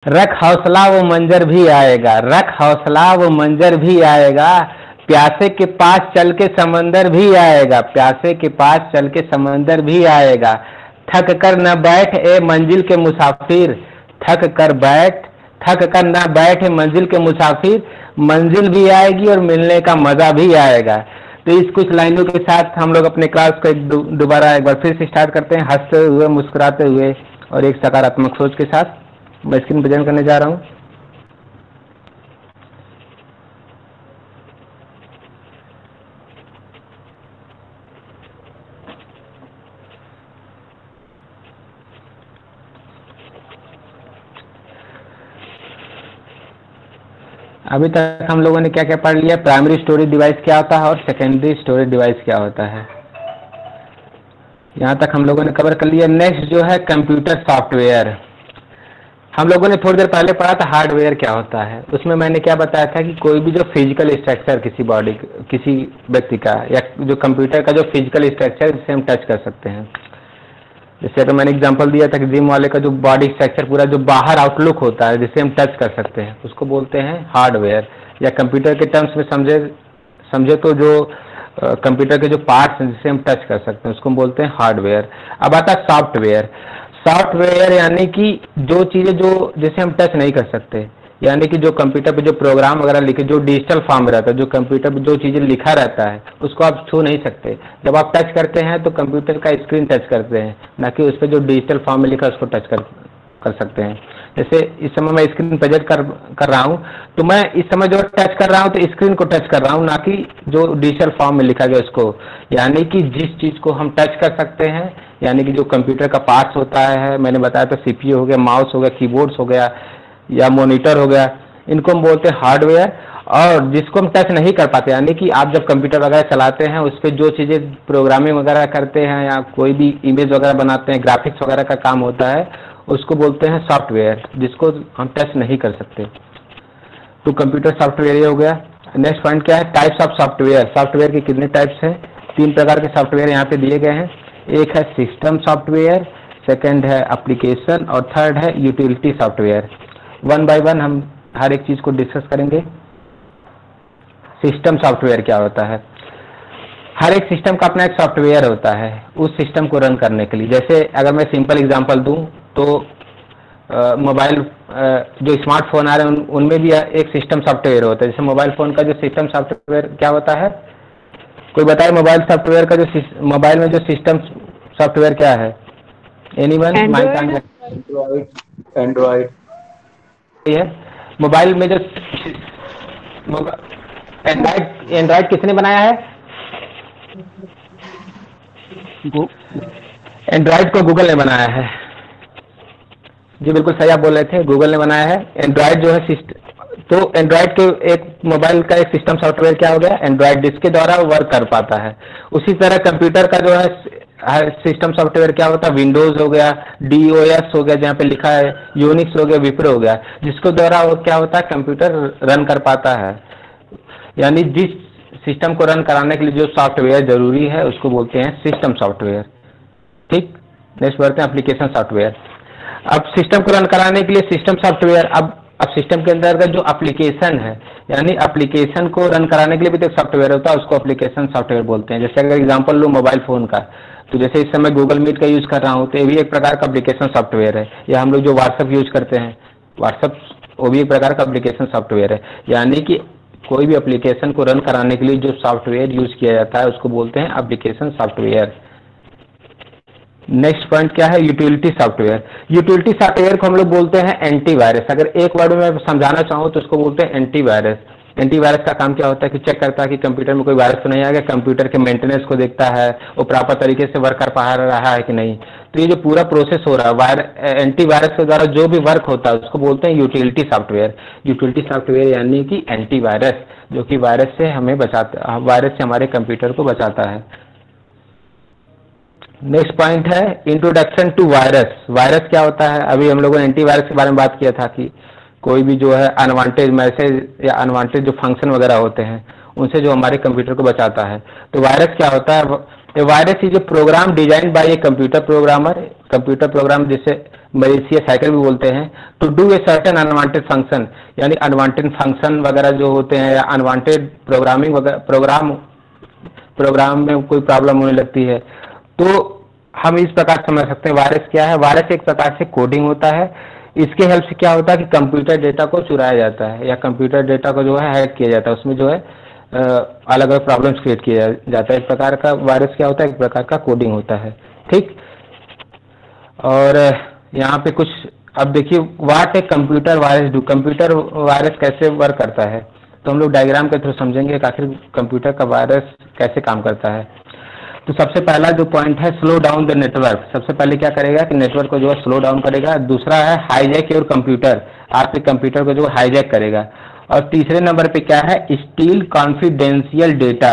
रख हौसला वो मंजर भी आएगा, रख हौसला वो मंजर भी आएगा, प्यासे के पास चल के समंदर भी आएगा, प्यासे के पास चल के समंदर भी आएगा। थक कर न बैठ ए मंजिल के मुसाफिर, थक कर न बैठ ए मंजिल के मुसाफिर, मंजिल भी आएगी और मिलने का मजा भी आएगा। तो इस कुछ लाइनों के साथ हम लोग अपने क्लास को दोबारा एक बार फिर से स्टार्ट करते हैं, हंसते हुए, मुस्कुराते हुए और एक सकारात्मक सोच के साथ। मैं स्क्रीन प्रेजेंट करने जा रहा हूं। अभी तक हम लोगों ने क्या क्या पढ़ लिया, प्राइमरी स्टोरेज डिवाइस क्या होता है और सेकेंडरी स्टोरेज डिवाइस क्या होता है, यहाँ तक हम लोगों ने कवर कर लिया। नेक्स्ट जो है कंप्यूटर सॉफ्टवेयर। हम लोगों ने थोड़ी देर पहले पढ़ा था हार्डवेयर क्या होता है। उसमें मैंने क्या बताया था कि कोई भी जो फिजिकल स्ट्रक्चर किसी बॉडी, किसी व्यक्ति का, या जो कंप्यूटर का जो फिजिकल स्ट्रक्चर जिसे हम टच कर सकते हैं। जैसे अगर मैंने एग्जांपल दिया था कि जिम वाले का जो बॉडी स्ट्रक्चर पूरा जो बाहर आउटलुक होता है जिसे हम टच कर सकते हैं, उसको बोलते हैं हार्डवेयर। या कंप्यूटर के टर्म्स में समझे तो जो कंप्यूटर के जो पार्ट्स हैं जिसे हम टच कर सकते हैं उसको बोलते हैं हार्डवेयर। अब आता है सॉफ्टवेयर। सॉफ्टवेयर यानी कि जो चीज़ें जो जिसे हम टच नहीं कर सकते, यानी कि जो कंप्यूटर पे जो प्रोग्राम वगैरह लिखे, जो डिजिटल फॉर्म में रहता है, जो कंप्यूटर पे जो चीज़ें लिखा रहता है उसको आप छू नहीं सकते। जब आप टच करते हैं तो कंप्यूटर का स्क्रीन टच करते हैं, ना कि उस पर जो डिजिटल फॉर्म में लिखा है उसको टच कर सकते हैं। जैसे इस समय मैं स्क्रीन प्रेजेंट कर रहा हूँ, तो मैं इस समय जो टच कर रहा हूँ तो स्क्रीन को टच कर रहा हूँ, ना कि जो डिजिटल फॉर्म में लिखा गया उसको। यानी कि जिस चीज़ को हम टच कर सकते हैं, यानी कि जो कंप्यूटर का पार्ट्स होता है, मैंने बताया था सीपीयू हो गया, माउस हो गया, कीबोर्ड्स हो गया या मॉनिटर हो गया, इनको हम बोलते हैं हार्डवेयर। और जिसको हम टच नहीं कर पाते, यानी कि आप जब कंप्यूटर वगैरह चलाते हैं उस पर जो चीज़ें प्रोग्रामिंग वगैरह करते हैं या कोई भी इमेज वगैरह बनाते हैं, ग्राफिक्स वगैरह का काम होता है, उसको बोलते हैं सॉफ्टवेयर, जिसको हम टच नहीं कर सकते। तो कंप्यूटर सॉफ्टवेयर ये हो गया। नेक्स्ट पॉइंट क्या है, टाइप्स ऑफ सॉफ्टवेयर। सॉफ्टवेयर के कितने टाइप्स हैं? 3 प्रकार के सॉफ्टवेयर यहाँ पे दिए गए हैं। एक है सिस्टम सॉफ्टवेयर, सेकंड है एप्लीकेशन और थर्ड है utility software. One by one हम हर एक चीज़ को डिस्कस करेंगे। सिस्टम सॉफ्टवेयर क्या होता है? हर एक सिस्टम का अपना एक सॉफ्टवेयर होता है उस सिस्टम को रन करने के लिए। जैसे अगर मैं सिंपल एग्जांपल दूं तो मोबाइल जो स्मार्टफोन आ रहे हैं उनमें भी एक सिस्टम सॉफ्टवेयर होता है। जैसे मोबाइल फ़ोन का जो सिस्टम सॉफ्टवेयर क्या होता है, कोई बताए मोबाइल सॉफ्टवेयर का जो मोबाइल में जो सिस्टम सॉफ्टवेयर क्या है? एनीवन? एंड्रॉइड है। मोबाइल में जो एंड्रॉइड किसने बनाया है? एंड्रॉइड को गूगल ने बनाया है। जी बिल्कुल सही आप बोल रहे थे, गूगल ने बनाया है। एंड्रॉइड जो है तो एंड्रॉइड के एक मोबाइल का एक सिस्टम सॉफ्टवेयर क्या हो गया? एंड्रॉइड, जिसके द्वारा वर्क कर पाता है। उसी तरह कंप्यूटर का जो है सिस्टम सॉफ्टवेयर क्या होता है? विंडोज हो गया, डीओएस हो गया जहाँ पे लिखा है, यूनिक्स हो गया, विप्रो हो गया, जिसको द्वारा वो क्या होता है? कंप्यूटर रन कर पाता है। यानी जिस सिस्टम को रन कराने के लिए जो सॉफ्टवेयर जरूरी है उसको बोलते हैं सिस्टम सॉफ्टवेयर। ठीक, नेक्स्ट बढ़ते हैं एप्लीकेशन सॉफ्टवेयर। अब सिस्टम को रन कराने के लिए सिस्टम सॉफ्टवेयर, अब सिस्टम के अंदर का जो एप्लीकेशन है, यानी एप्लीकेशन को रन कराने के लिए भी तो एक सॉफ्टवेयर होता है, उसको एप्लीकेशन सॉफ्टवेयर बोलते हैं। जैसे अगर एग्जांपल लूँ मोबाइल फ़ोन का, तो जैसे इस समय गूगल मीट का यूज़ कर रहा हूँ तो ये भी एक प्रकार का एप्लीकेशन सॉफ्टवेयर है। या हम लोग जो व्हाट्सअप यूज़ करते हैं, व्हाट्सअप वो भी एक प्रकार का एप्लीकेशन सॉफ्टवेयर है। यानी कि कोई भी एप्लीकेशन को रन कराने के लिए जो सॉफ्टवेयर यूज़ किया जाता है उसको बोलते हैं एप्लीकेशन सॉफ्टवेयर। नेक्स्ट पॉइंट क्या है? Utility software. यूटिलिटी सॉफ्टवेयर को हम लोग बोलते हैं एंटीवायरस। अगर एक वर्ड में समझाना चाहूँ तो उसको बोलते हैं एंटीवायरस। एंटीवायरस का काम क्या होता है कि चेक करता है कि कंप्यूटर में कोई वायरस तो नहीं आ गया, कंप्यूटर के मेंटेनेंस को देखता है, वो प्रॉपर तरीके से वर्क कर पा रहा है कि नहीं। तो ये जो पूरा प्रोसेस हो रहा है एंटीवायरस के द्वारा जो भी वर्क होता है उसको बोलते हैं यूटिलिटी सॉफ्टवेयर। यूटिलिटी सॉफ्टवेयर यानी कि एंटीवायरस, जो कि वायरस से हमें बचाता, वायरस से हमारे कंप्यूटर को बचाता है। नेक्स्ट पॉइंट है इंट्रोडक्शन टू वायरस। वायरस क्या होता है? अभी हम लोगों ने एंटीवायरस के बारे में बात किया था कि कोई भी जो है अनवांटेड मैसेज या अनवांटेड जो फंक्शन वगैरह होते हैं उनसे जो हमारे कंप्यूटर को बचाता है। तो वायरस क्या होता है? Virus is a program design by a computer programmer computer program जिसे मलेशिया साइकिल भी बोलते हैं, to do a certain unwanted function, यानी अनवांटेड फंक्शन वगैरह जो होते हैं या अनवांटेड प्रोग्रामिंग वगैरह प्रोग्राम में कोई प्रॉब्लम होने लगती है, तो हम इस प्रकार समझ सकते हैं वायरस क्या है। वायरस एक प्रकार से कोडिंग होता है। इसके हेल्प से क्या होता है कि कंप्यूटर डेटा को चुराया जाता है या कंप्यूटर डेटा को जो है हैक किया जाता है, उसमें जो है अलग अलग प्रॉब्लम्स क्रिएट किया जाता है। एक प्रकार का वायरस क्या होता है, एक प्रकार का कोडिंग होता है, ठीक। और यहाँ पे कुछ अब देखिए, what a computer virus do, computer virus कैसे वर्क करता है, तो हम लोग डायग्राम के थ्रू समझेंगे कि आखिर कंप्यूटर का वायरस कैसे काम करता है। तो सबसे पहला जो पॉइंट है, स्लो डाउन द नेटवर्क। सबसे पहले क्या करेगा कि नेटवर्क को जो है स्लो डाउन करेगा। दूसरा है हाईजैक योर कंप्यूटर, आपके कंप्यूटर को जो है हाईजैक करेगा। और तीसरे नंबर पे क्या है, स्टील कॉन्फिडेंशियल डेटा,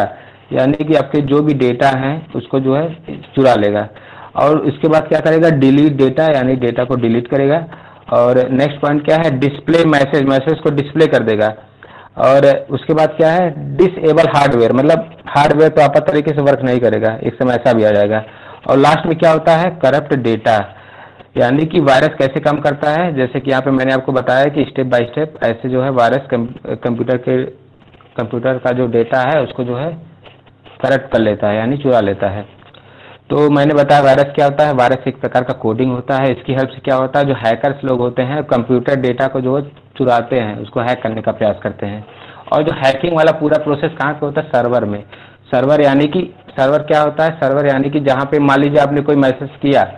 यानी कि आपके जो भी डेटा हैं उसको जो है चुरा लेगा। और इसके बाद क्या करेगा, डिलीट डेटा, यानी डेटा को डिलीट करेगा। और नेक्स्ट पॉइंट क्या है, डिस्प्ले मैसेज, मैसेज को डिस्प्ले कर देगा। और उसके बाद क्या है, डिसेबल हार्डवेयर, मतलब हार्डवेयर तो आपात तरीके से वर्क नहीं करेगा, एक समय ऐसा भी आ जाएगा। और लास्ट में क्या होता है, करप्ट डेटा, यानी कि वायरस कैसे काम करता है, जैसे कि यहाँ पे मैंने आपको बताया कि स्टेप बाय स्टेप ऐसे जो है वायरस कंप्यूटर का जो डेटा है उसको जो है करप्ट कर लेता है, यानी चुरा लेता है। तो मैंने बताया वायरस क्या होता है, वायरस एक प्रकार का कोडिंग होता है। इसकी हेल्प से क्या होता है, जो हैकर्स लोग होते हैं कंप्यूटर डेटा को जो चुराते हैं, उसको हैक करने का प्रयास करते हैं। और जो हैकिंग वाला पूरा प्रोसेस कहाँ पे होता है, सर्वर में। सर्वर यानी कि सर्वर क्या होता है, सर्वर यानी कि जहाँ पे मान लीजिए आपने कोई मैसेज किया,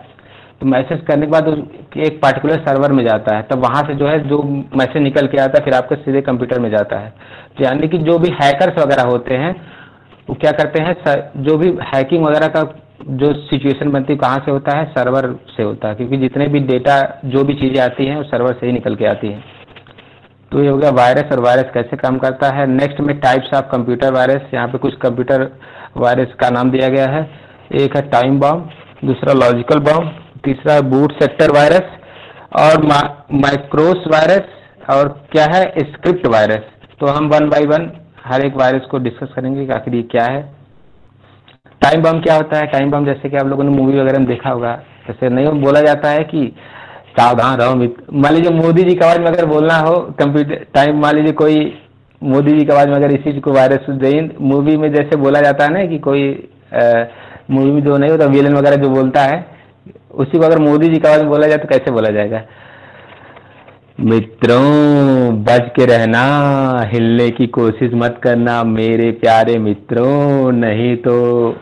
तो मैसेज करने के बाद एक पार्टिकुलर सर्वर में जाता है, तब वहाँ से जो है जो मैसेज निकल के आता है फिर आपके सीधे कंप्यूटर में जाता है। तो यानी कि जो भी हैकर्स वगैरह होते हैं वो क्या करते हैं, जो भी हैकिंग वगैरह का जो सिचुएशन बनती है कहाँ से होता है, सर्वर से होता है, क्योंकि जितने भी डेटा जो भी चीज़ें आती हैं वो सर्वर से ही निकल के आती हैं। तो ये हो गया वायरस और वायरस कैसे काम करता है। नेक्स्ट में टाइप्स ऑफ कंप्यूटर वायरस, यहाँ पे कुछ कंप्यूटर वायरस का नाम दिया गया है। एक है टाइम बॉम्ब, दूसरा लॉजिकल बॉम्ब, तीसरा बूट सेक्टर वायरस और माइक्रोस वायरस और क्या है, स्क्रिप्ट वायरस। तो हम वन बाय वन हर एक वायरस को डिस्कस करेंगे कि आखिर ये क्या है। टाइम बम क्या होता है, टाइम बम जैसे कि आप लोगों ने मूवी वगैरह में देखा होगा, जैसे नहीं बोला जाता है कि सावधान रहो मित्र। मान लीजिए मोदी जी की आवाज में अगर बोलना हो कंप्यूटर टाइम, मान लीजिए कोई मोदी जी की आवाज में अगर इसी चीज को वायरस मूवी में जैसे बोला जाता है ना कि कोई मूवी में जो नहीं होता विलेन वगैरह जो बोलता है, उसी को अगर मोदी जी की आवाज में बोला जाए तो कैसे बोला जाएगा, मित्रों बच के रहना, हिलने की कोशिश मत करना मेरे प्यारे मित्रों, नहीं तो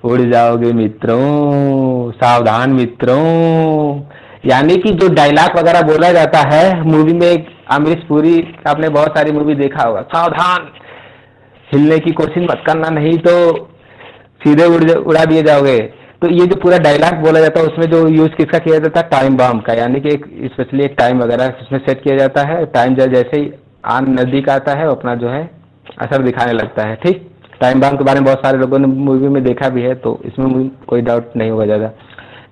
उड़ जाओगे मित्रों, सावधान मित्रों। यानी कि जो डायलॉग वगैरह बोला जाता है मूवी में, अमरीश पुरी आपने बहुत सारी मूवी देखा होगा, सावधान हिलने की कोशिश मत करना नहीं तो सीधे उड़ा दिए जाओगे। तो ये जो पूरा डायलॉग बोला जाता है उसमें जो यूज किसका किया जाता है, टाइम बम का, यानी कि एक स्पेशली एक टाइम वगैरह इसमें सेट किया जाता है। टाइम जैसे ही आन नजदीक आता है अपना जो है असर दिखाने लगता है, ठीक। टाइम बम के बारे में बहुत सारे लोगों ने मूवी में देखा भी है, तो इसमें कोई डाउट नहीं होगा ज़्यादा।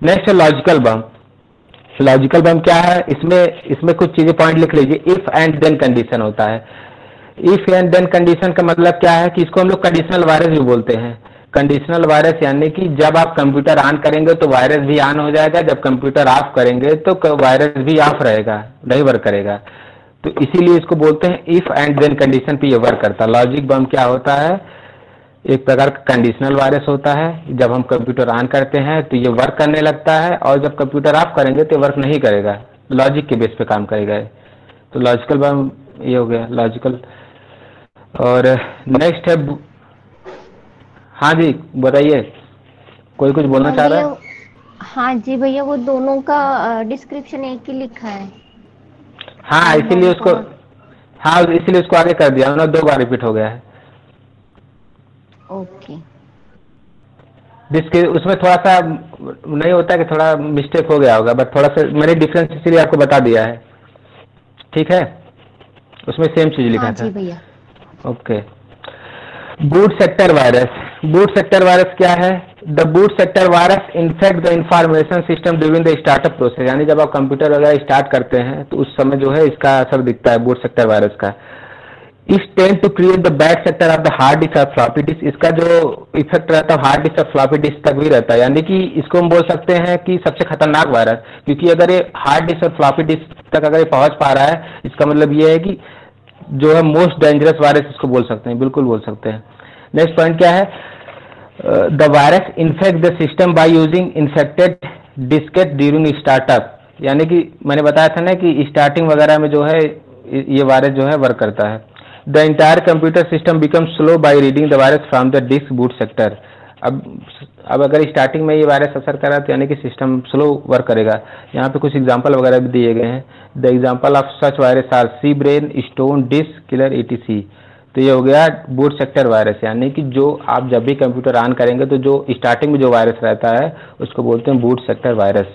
नेक्स्ट है लॉजिकल बम। लॉजिकल बम क्या है, इसमें कुछ चीज़ें पॉइंट लिख लीजिए। इफ एंड देन कंडीशन होता है। इफ एंड देन कंडीशन का मतलब क्या है कि इसको हम लोग कंडीशनल वायरस भी बोलते हैं। कंडीशनल वायरस यानी कि जब आप कंप्यूटर ऑन करेंगे तो वायरस भी ऑन हो जाएगा, जब कंप्यूटर ऑफ करेंगे तो वायरस भी ऑफ रहेगा, नहीं वर्क करेगा। तो इसीलिए इसको बोलते हैं इफ एंड देन कंडीशन पे ये वर्क करता है। लॉजिक बम क्या होता है, एक प्रकार का कंडीशनल वायरस होता है। जब हम कंप्यूटर ऑन करते हैं तो ये वर्क करने लगता है, और जब कंप्यूटर ऑफ करेंगे तो वर्क नहीं करेगा, लॉजिक के बेस पे काम करेगा। तो लॉजिकल बम ये हो गया लॉजिकल। और नेक्स्ट है, हाँ जी बताइए, कोई कुछ बोलना चाह रहा है? हाँ जी भैया, वो दोनों का डिस्क्रिप्शन एक ही लिखा है। हाँ इसीलिए उसको, हाँ इसीलिए उसको आगे कर दिया, 2 बार रिपीट हो गया है। ओके। उसमें थोड़ा सा नहीं होता कि थोड़ा मिस्टेक हो गया होगा, बट थोड़ा सा मैंने डिफरेंस इसीलिए आपको बता दिया है, ठीक है। उसमें सेम चीज लिखा हाँ था। जी भैया। Okay. Boot sector virus. Boot sector virus क्या है? The boot sector virus infect the information system during the startup process, यानी जब आप कंप्यूटर वगैरह स्टार्ट करते हैं तो उस समय जो है इसका असर दिखता है बूट सेक्टर वायरस का। इस tend to create the bad sector of the hard disk और फ्लॉपी डिस्क। इसका जो इफेक्ट रहता है हार्ड डिस्क और फ्लॉपी डिस्क तक भी रहता है, यानी कि इसको हम बोल सकते हैं कि सबसे खतरनाक वायरस, क्योंकि अगर ये हार्ड डिस्क और फ्लॉपी डिस्क तक अगर ये पहुंच पा रहा है, इसका मतलब ये है कि जो है मोस्ट डेंजरस वायरस इसको बोल सकते हैं, बिल्कुल बोल सकते हैं। नेक्स्ट पॉइंट क्या है, the virus infect the system by using infected Diskit during startup. यानी कि मैंने बताया था ना कि स्टार्टिंग वगैरह में जो है ये वायरस जो है वर्क करता है। The entire computer system become slow by reading the virus from the disk boot sector. अब अगर स्टार्टिंग में ये वायरस असर करा तो यानी कि सिस्टम स्लो वर्क करेगा। यहाँ पे कुछ एग्जांपल वगैरह भी दिए गए हैं। The example of such virus are C brain, stone, disk killer, etc। तो ये हो गया बूट सेक्टर वायरस, यानी कि जो आप जब भी कंप्यूटर ऑन करेंगे तो जो स्टार्टिंग में जो वायरस रहता है उसको बोलते हैं बूट सेक्टर वायरस।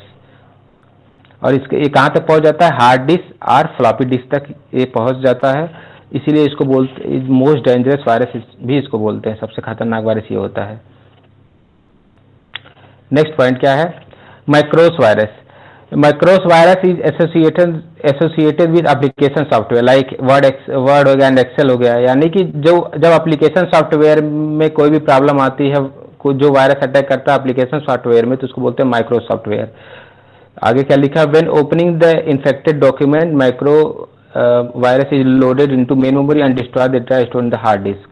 और इसके ये कहाँ तक पहुँच जाता है, हार्ड डिस्क और फ्लॉपी डिस्क तक ये पहुँच जाता है, इसीलिए इसको बोलते मोस्ट डेंजरस वायरस भी इसको बोलते हैं, सबसे खतरनाक वायरस ये होता है। नेक्स्ट पॉइंट क्या है, micros virus. Micros virus is associated with application software like Word हो गया एंड एक्सेल हो गया। यानी कि जब एप्लीकेशन सॉफ्टवेयर में कोई भी प्रॉब्लम आती है, जो वायरस अटैक करता है एप्लीकेशन सॉफ्टवेयर में, तो उसको बोलते हैं माइक्रो सॉफ्टवेयर। आगे क्या लिखा, when opening the infected document micro virus is loaded into main memory and destroy the data store in the hard disc.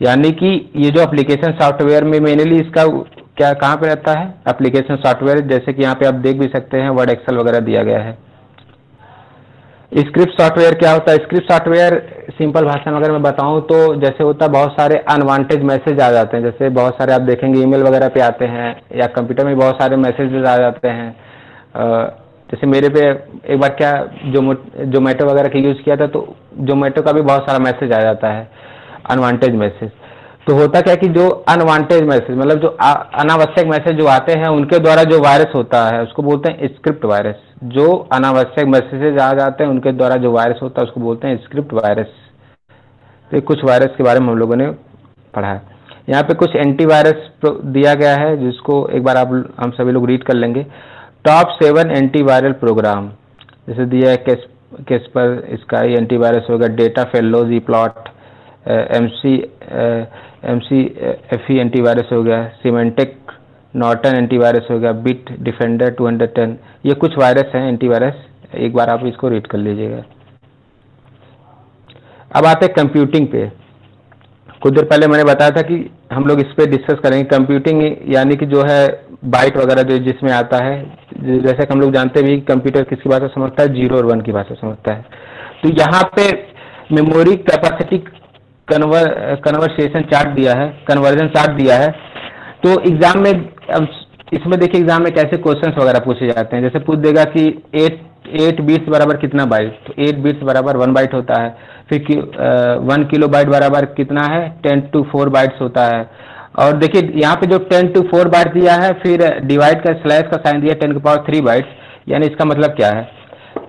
यानी कि ये जो एप्लीकेशन सॉफ्टवेयर में मेनली इसका क्या कहाँ पे रहता है, एप्लीकेशन सॉफ्टवेयर, जैसे कि यहाँ पे आप देख भी सकते हैं वर्ड एक्सेल वगैरह दिया गया है। स्क्रिप्ट सॉफ्टवेयर क्या होता है, स्क्रिप्ट सॉफ्टवेयर सिंपल भाषा में अगर मैं बताऊं तो जैसे होता है बहुत सारे अनवांटेड मैसेज आ जाते हैं, जैसे बहुत सारे आप देखेंगे ईमेल वगैरह पे आते हैं या कंप्यूटर में बहुत सारे मैसेजेस आ जाते हैं। जैसे मेरे पे एक बार क्या जोमेटो वगैरह का यूज़ किया था, तो जोमेटो का भी बहुत सारा मैसेज आ जाता है अनवांटेड मैसेज। तो होता क्या कि जो अनवांटेड मैसेज मतलब जो अनावश्यक मैसेज जो आते हैं उनके द्वारा जो वायरस होता है उसको बोलते हैं स्क्रिप्ट वायरस। जो अनावश्यक मैसेजेस आ जाते हैं उनके द्वारा जो वायरस होता है उसको बोलते हैं स्क्रिप्ट वायरस। तो कुछ वायरस के बारे में हम लोगों ने पढ़ा है। यहाँ पे कुछ एंटीवायरस दिया गया है जिसको एक बार हम सभी लोग रीड कर लेंगे। टॉप 7 एंटीवायरल प्रोग्राम जैसे दिया है, कैस्पर, स्काई एंटीवायरस होगा, डेटा फेलोज, ई प्लॉट, McAfee एंटीवायरस हो गया, सिमेंटेक, नॉर्टन एंटीवायरस हो गया, बिट डिफेंडर 210। ये कुछ वायरस हैं एंटीवायरस, एक बार आप इसको रीड कर लीजिएगा। अब आते हैं कंप्यूटिंग पे। कुछ देर पहले मैंने बताया था कि हम लोग इस पे डिस्कस करेंगे कंप्यूटिंग, यानी कि जो है बाइट वगैरह जो जिसमें आता है, जैसे कि हम लोग जानते भी कंप्यूटर किसकी भाषा समझता है, 0 और 1 की भाषा समझता है। तो यहाँ पे मेमोरी कैपेसिटी कन्वर्सेशन चार्ट दिया है, कन्वर्जन चार्ट दिया है। तो एग्जाम में अब इसमें देखिए एग्जाम में कैसे क्वेश्चंस वगैरह पूछे जाते हैं। जैसे पूछ देगा कि 8 बिट्स बराबर कितना बाइट, तो 8 बिट्स बराबर 1 बाइट होता है। फिर 1 किलो बाइट बराबर कितना है, 10 to 4 बाइट्स होता है। और देखिए यहाँ पे जो 10 to 4 बाइट दिया है, फिर डिवाइड का स्लैश का साइन दिया 10 की पावर 3 बाइट्स, यानी इसका मतलब क्या है,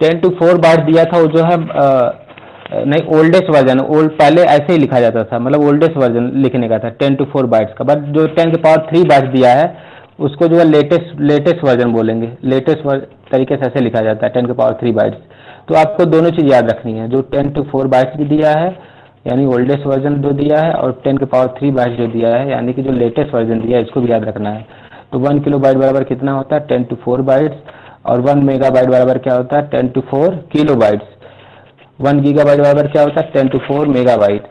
10 to 4 बाइट दिया था वो जो है नहीं ओल्डेस्ट वर्जन, पहले ऐसे ही लिखा जाता था, मतलब ओल्डेस्ट वर्जन लिखने का था 10 to 4 बाइट्स का। बट जो 10 की पावर 3 बाइट्स दिया है उसको जो है लेटेस्ट वर्जन बोलेंगे, लेटेस्ट तरीके से ऐसे लिखा जाता है 10 की पावर 3 बाइट्स। तो आपको दोनों चीज़ याद रखनी है, जो 10 to 4 बाइट्स भी दिया है यानी ओल्डेस्ट वर्जन जो दिया है, और 10 की पावर 3 बाइट्स जो दिया है यानी कि जो लेटेस्ट वर्जन दिया है, इसको भी याद रखना है। तो 1 किलो बाइट बराबर कितना होता है, 10 to 4 बाइट्स, और 1 मेगा बाइट बराबर क्या होता है, 10 to 4 किलो बाइट्स। 1 गीगाबाइट बराबर क्या होता है, 10 to 4 मेगाबाइट।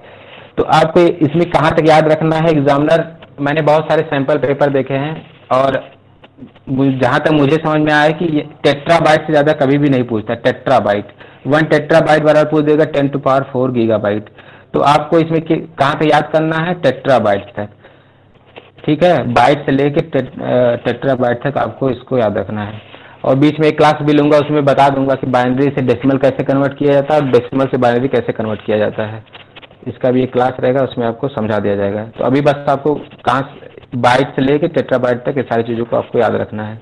तो आपको इसमें कहाँ तक याद रखना है, एग्जामिनर, मैंने बहुत सारे सैंपल पेपर देखे हैं और जहाँ तक मुझे समझ में आया है कि टेट्राबाइट से ज़्यादा कभी भी नहीं पूछता। टेट्राबाइट 1 टेट्राबाइट बराबर पूछ देगा 10 to power 4 गीगाबाइट। तो आपको इसमें कहाँ तक याद करना है, टेट्राबाइट तक, ठीक है, बाइट से लेके टेट्राबाइट तक आपको इसको याद रखना है। और बीच में एक क्लास भी लूंगा, उसमें बता दूंगा कि बाइनरी से डेसिमल कैसे कन्वर्ट किया जाता है और डेसिमल से बाइनरी कैसे कन्वर्ट किया जाता है। इसका भी एक क्लास रहेगा, उसमें आपको समझा दिया जाएगा। तो अभी बस आपको कहाँ बाइट से लेके टेट्राबाइट तक ये सारी चीज़ों को आपको याद रखना है।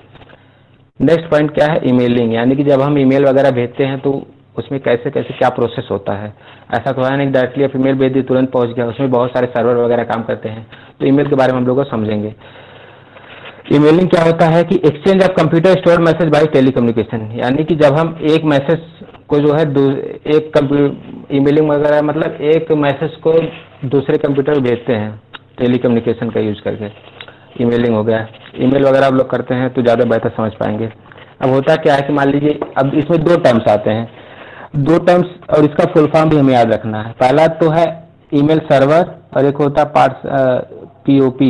नेक्स्ट पॉइंट क्या है, ईमेलिंग, यानी कि जब हम ईमेल वगैरह भेजते हैं तो उसमें कैसे कैसे क्या प्रोसेस होता है। ऐसा तो है नहीं डायरेक्टली आप ईमेल भेज दी तुरंत पहुँच गया, उसमें बहुत सारे सर्वर वगैरह काम करते हैं। तो ईमेल के बारे में हम लोग समझेंगे। ईमेलिंग क्या होता है कि exchange of computer store message bye telecommunication, यानी कि जब हम एक मैसेज को जो है एक ईमेलिंग वगैरह मतलब एक मैसेज को दूसरे कंप्यूटर पे भेजते हैं टेली कम्युनिकेशन का यूज करके, ईमेलिंग हो गया। ईमेल वगैरह आप लोग करते हैं तो ज़्यादा बेहतर समझ पाएंगे। अब होता क्या है कि मान लीजिए अब इसमें दो टर्म्स आते हैं, दो टर्म्स, और इसका फुल फॉर्म भी हमें याद रखना है। पहला तो है ईमेल सर्वर और एक होता है POP।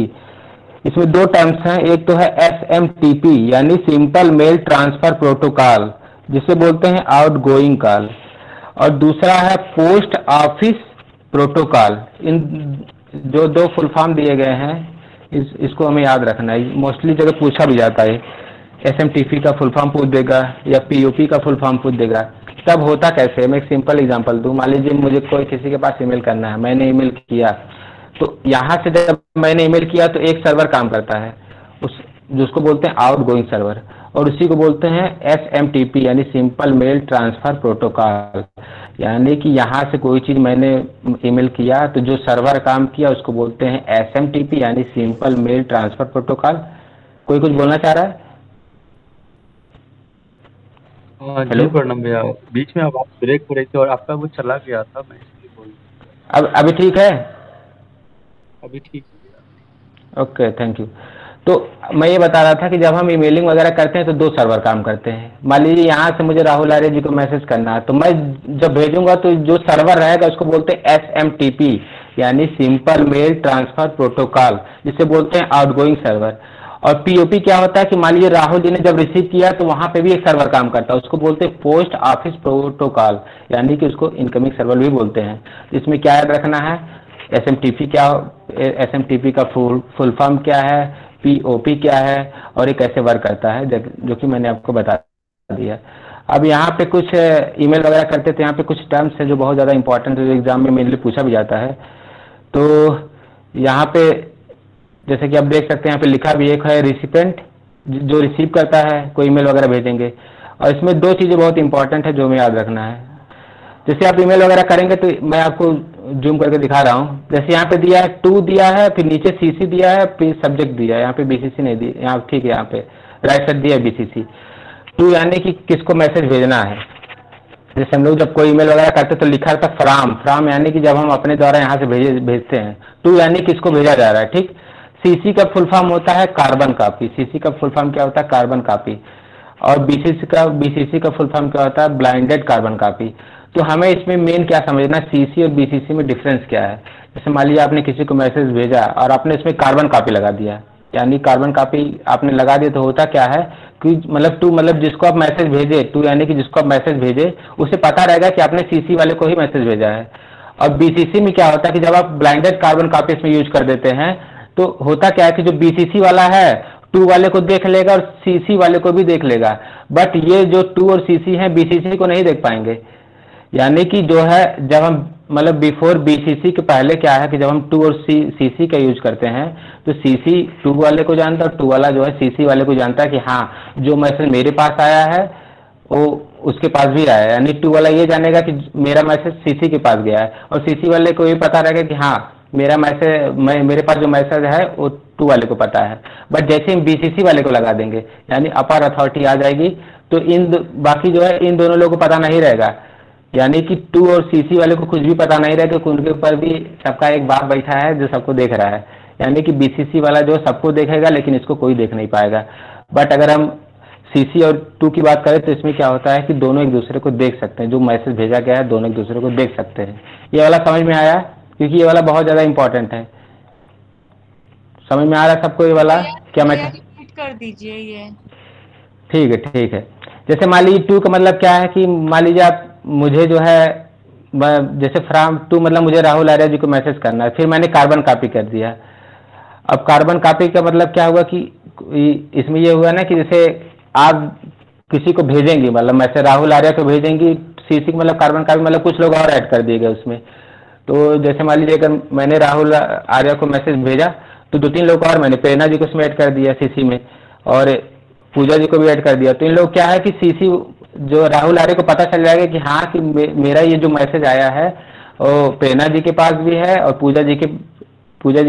इसमें दो टर्म्स हैं, एक तो है SMTP यानी सिंपल मेल ट्रांसफर प्रोटोकॉल जिसे बोलते हैं आउट गोइंग कॉल, और दूसरा है पोस्ट ऑफिस प्रोटोकॉल। इन जो दो फुल फॉर्म दिए गए हैं इसको हमें याद रखना है, मोस्टली जगह पूछा भी जाता है। SMTP का फुल फॉर्म पूछ देगा या POP का फुल फॉर्म पूछ देगा। तब होता कैसे है, मैं एक सिंपल एग्जांपल दूं। मान लीजिए मुझे कोई किसी के पास ईमेल करना है, मैंने ईमेल किया, तो यहाँ से जब मैंने ईमेल किया तो एक सर्वर काम करता है उस जिसको बोलते हैं आउट गोइंग सर्वर, और उसी को बोलते हैं SMTP यानी सिंपल मेल ट्रांसफर प्रोटोकॉल। यानी कि यहाँ से कोई चीज़ मैंने ईमेल किया तो जो सर्वर काम किया उसको बोलते हैं SMTP यानी सिंपल मेल ट्रांसफर प्रोटोकॉल। कोई कुछ बोलना चाह रहा है? जी हेलो, प्रणम भैया, बीच में अब आप ब्रेक हो रही थी और आपका वो चला गया था, मैं इसलिए बोल रहा अब अभी ठीक है? था। अभी ठीक है भैया। Okay, thank you. तो मैं ये बता रहा था कि जब हम ईमेलिंग वगैरह करते हैं तो दो सर्वर काम करते हैं। मान लीजिए यहाँ से मुझे राहुल आर्य जी को मैसेज करना है, तो मैं जब भेजूंगा तो जो सर्वर रहेगा उसको बोलते हैं SMTP यानी सिंपल मेल ट्रांसफर प्रोटोकॉल, जिसे बोलते हैं आउटगोइंग सर्वर। और POP क्या होता है कि मान लीजिए राहुल जी ने जब रिसीव किया तो वहां पे भी एक सर्वर काम करता है, उसको बोलते हैं पोस्ट ऑफिस प्रोटोकॉल यानी कि उसको इनकमिंग सर्वर भी बोलते हैं। इसमें क्या याद रखना है, SMTP का फुल फॉर्म क्या है, POP क्या है, और ये कैसे वर्क करता है, जो कि मैंने आपको बता दिया। अब यहाँ पे कुछ ईमेल वगैरह करते थे, यहाँ पे कुछ टर्म्स है जो बहुत ज़्यादा इंपॉर्टेंट है, जो एग्जाम में मेनली पूछा भी जाता है। तो यहाँ पे जैसे कि आप देख सकते हैं यहाँ पे लिखा भी, एक है रिसिपेंट जो रिसीव करता है, कोई ईमेल वगैरह भेजेंगे, और इसमें दो चीज़ें बहुत इंपॉर्टेंट है जो हमें याद रखना है। जैसे आप ईमेल वगैरह करेंगे तो मैं आपको जूम करके दिखा रहा हूँ। जैसे यहाँ पे दिया है टू दिया है, फिर नीचे CC दिया है, फिर सब्जेक्ट दिया है, यहाँ पे BCC नहीं दी, यहाँ ठीक है, यहाँ पे राइट साइड दिया है BCC। टू यानी कि किसको मैसेज भेजना है। जैसे हम लोग जब कोई ईमेल वगैरह करते तो लिखा था फ्राम यानी कि जब हम अपने द्वारा यहाँ से भेजते हैं। टू यानी किसको भेजा जा रहा है, ठीक। CC का फुल फॉर्म होता है कार्बन कॉपी, CC का फुल फॉर्म क्या होता है, कार्बन कॉपी। और BCC का फुल फॉर्म क्या होता है, ब्लाइंडेड कार्बन कॉपी। तो हमें इसमें मेन क्या समझना, CC और BCC में डिफरेंस क्या है। जैसे मान लीजिए आपने किसी को मैसेज भेजा और आपने इसमें कार्बन कॉपी लगा दिया, यानी कार्बन कॉपी आपने लगा दिया, तो होता क्या है कि मतलब टू मतलब जिसको आप मैसेज भेजे, टू यानी कि जिसको आप मैसेज भेजे उसे पता रहेगा कि आपने CC वाले को ही मैसेज भेजा है। और BCC में क्या होता है कि जब आप ब्लाइंडेड कार्बन कॉपी इसमें यूज कर देते हैं तो होता क्या है कि जो BCC वाला है टू वाले को देख लेगा और CC वाले को भी देख लेगा, बट ये जो टू और CC है BCC को नहीं देख पाएंगे। यानी कि जो है जब हम मतलब बिफोर BCC के पहले क्या है कि जब हम टू और CC का यूज करते हैं तो CC टू वाले को जानता है और टू वाला जो है CC वाले को जानता है कि हाँ जो मैसेज मेरे पास आया है वो उसके पास भी आया है। यानी टू वाला ये जानेगा कि मेरा मैसेज CC के पास गया है, और CC वाले को ये पता रहेगा कि हाँ मेरा मैसेज मेरे पास जो मैसेज है वो टू वाले को पता है। बट जैसे हम BCC वाले को लगा देंगे यानी अपर अथॉरिटी आ जाएगी, तो बाकी जो है इन दोनों लोगों को पता नहीं रहेगा। यानी कि टू और CC वाले को कुछ भी पता नहीं रहेगा कि उनके ऊपर भी सबका एक बाप बैठा है जो सबको देख रहा है। यानी कि BCC वाला जो सबको देखेगा लेकिन इसको कोई देख नहीं पाएगा। बट अगर हम CC और टू की बात करें तो इसमें क्या होता है कि दोनों एक दूसरे को देख सकते हैं, जो मैसेज भेजा गया है दोनों एक दूसरे को देख सकते हैं। ये वाला समझ में आया, क्योंकि ये वाला बहुत ज़्यादा इंपॉर्टेंट है। समझ में आ रहा है सबको ये वाला? क्या मैं रिपीट कर दीजिए ये। ठीक है, ठीक है। जैसे मान लीजिए टू का मतलब क्या है कि मान लीजिए आप मुझे जो है जैसे फ्रॉम टू मतलब मुझे राहुल आर्य जी को मैसेज करना है, फिर मैंने कार्बन कॉपी कर दिया। अब कार्बन कॉपी का मतलब क्या हुआ कि इसमें ये हुआ ना कि जैसे आप किसी को भेजेंगी, मतलब मैसेज राहुल आर्य को भेजेंगी, CC मतलब कार्बन कॉपी मतलब कुछ लोग और ऐड कर दिए गए उसमें। तो जैसे मान लीजिए अगर मैंने राहुल आर्य को मैसेज भेजा तो दो तीन लोग और मैंने प्रेरणा जी को उसमें ऐड कर दिया CC में, और पूजा जी को भी ऐड कर दिया। तो इन लोग क्या है कि CC जो राहुल आर्य को पता चल जाएगा कि हाँ कि मेरा ये जो मैसेज आया है वो प्रेरणा जी के पास भी है और पूजा जी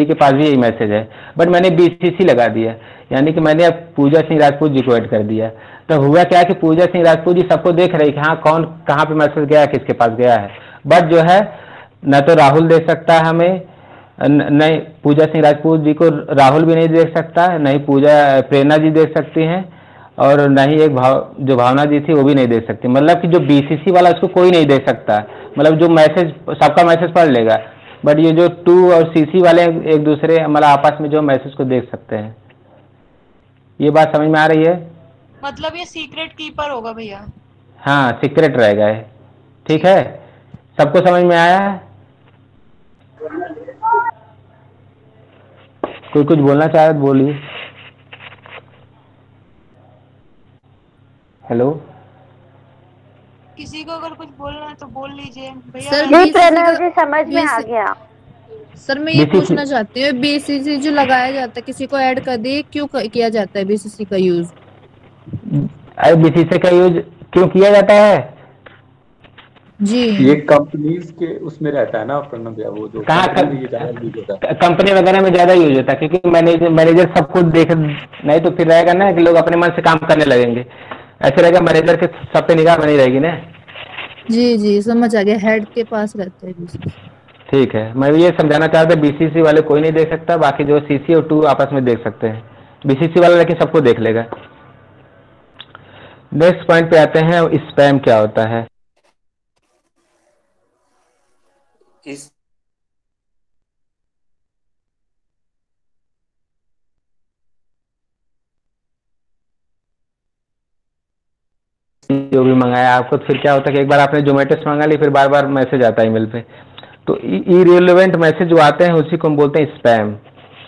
के पास भी यही मैसेज है, बट मैंने BCC लगा दिया। यानी कि मैंने अब पूजा सिंह राजपूत जी को ऐड कर दिया। तो हुआ क्या कि पूजा सिंह राजपूत जी सबको देख रहे कि हाँ कौन कहाँ पे मैसेज गया है, किसके पास गया है, बट जो है न तो राहुल देख सकता है हमें, नहीं पूजा सिंह राजपूत जी को राहुल भी नहीं देख सकता, नहीं पूजा प्रेरणा जी देख सकती हैं, और न ही एक जो भावना जी थी वो भी नहीं देख सकती। मतलब कि जो बीसीसी वाला उसको कोई नहीं देख सकता, मतलब जो मैसेज सबका मैसेज पढ़ लेगा, बट ये जो 2 और सीसी वाले एक दूसरे मतलब आपस में जो मैसेज को देख सकते हैं। ये बात समझ में आ रही है? मतलब ये सीक्रेट कीपर होगा भैया? हाँ सीक्रेट रहेगा ये, ठीक है, सबको समझ में आया है? कोई कुछ बोलना चाहे तो बोलिए। हेलो, किसी को अगर कुछ बोलना है तो बोल लीजिए भैया। सर नहीं बीसीसी प्रणव का जी समझ में आ गया। सर मैं ये बीसीसी पूछना चाहती हूँ, बीसीसी जो लगाया जाता है किसी को ऐड कर दिए, क्यों किया जाता है बीसीसी का यूज? बीसीसी का यूज क्यों किया जाता है? जी ये कंपनीज के उसमें रहता है ना प्रणव भैया, वो जो कहाँ कंपनी में ये ज्यादा यूज होता है। कंपनी वगैरह में ज्यादा यूज होता है, क्योंकि मैनेजर सब कुछ देख, नहीं तो फिर रहेगा ना कि लोग अपने मन से काम करने लगेंगे, ऐसे रहेगा मैनेजर के सब पे निगाह बनी रहेगी ना। जी समझ आ गया, हेड के पास रहते हैं बीसीसी। ठीक है, मैं ये समझाना चाहता था, बीसीसी वाले कोई नहीं देख सकता, बाकी जो सीसी और 2 आपस में देख सकते हैं, बीसीसी वाला लेकिन सबको देख लेगा। नेक्स्ट पॉइंट पे आते हैं, स्पैम क्या होता है। इस जो भी मंगाया आपको, फिर क्या होता है कि एक बार आपने जोमेटो से मंगा ली, फिर बार बार मैसेज आता है ईमेल पे, तो इरेलेवेंट मैसेज जो आते हैं उसी को हम बोलते हैं स्पैम।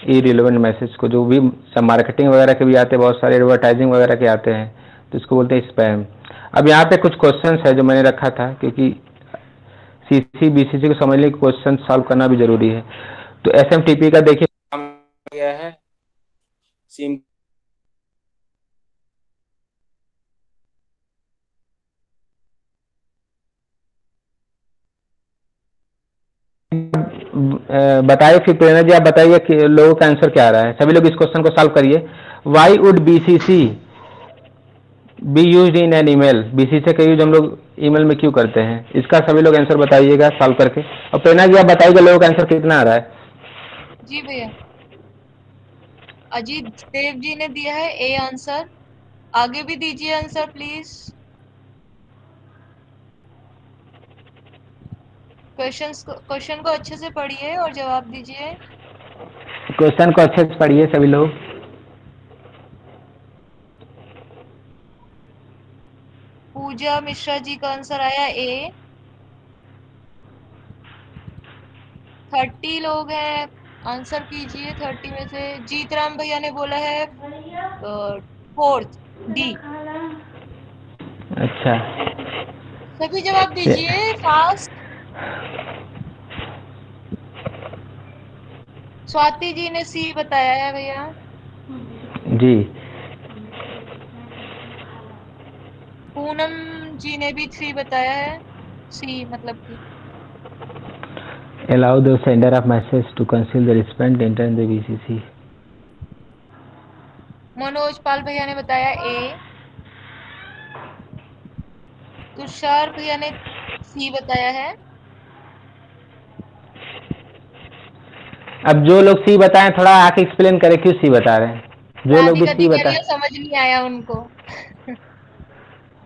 इरेलेवेंट मैसेज को जो भी सब मार्केटिंग वगैरह के भी आते हैं, बहुत सारे एडवर्टाइजिंग वगैरह के आते हैं, तो इसको बोलते हैं स्पैम। अब यहाँ पे कुछ क्वेश्चंस है जो मैंने रखा था, क्योंकि सीसी बीसीसी को समझने के क्वेश्चन सॉल्व करना भी जरूरी है। तो एसएमटीपी का देखिए गया है, सिम बताइए, फिर प्रेरणा जी आप बताइए कि लोगों का आंसर क्या आ रहा है। सभी लोग इस क्वेश्चन को सॉल्व करिए। Why would BCC B use in an email? BCC का यूज हम लोग ईमेल में क्यों करते हैं? इसका सभी लोग आंसर बताइएगा सॉल्व करके। और प्रेरणा जी आप बताइएगा लोगों का आंसर कितना आ रहा है। जी भैया, अजीत देव जी ने दिया है ए आंसर, आगे भी दीजिए आंसर प्लीज। क्वेश्चन को अच्छे से पढ़िए और जवाब दीजिए। क्वेश्चन को अच्छे से पढ़िए सभी लोग। पूजा मिश्रा जी का आंसर आया ए। 30 लोग हैं, आंसर कीजिए 30 में से। जीतराम भैया ने बोला है 4th डी। अच्छा, सभी जवाब दीजिए फास्ट। स्वाति जी ने सी बताया है भैया। जी पूनम जी ने भी 3 बताया है, सी मतलब कि। allow the sender of message to conceal the recipient enter in the BCC। Manoj पाल भैया ने बताया ए। तुषार भैया ने सी बताया है। अब जो लोग सी बताएं थोड़ा आके एक्सप्लेन करें क्यों सी बता रहे हैं, जो लोग भी राधिका सी जी कह बता। रही है समझ नहीं आया उनको।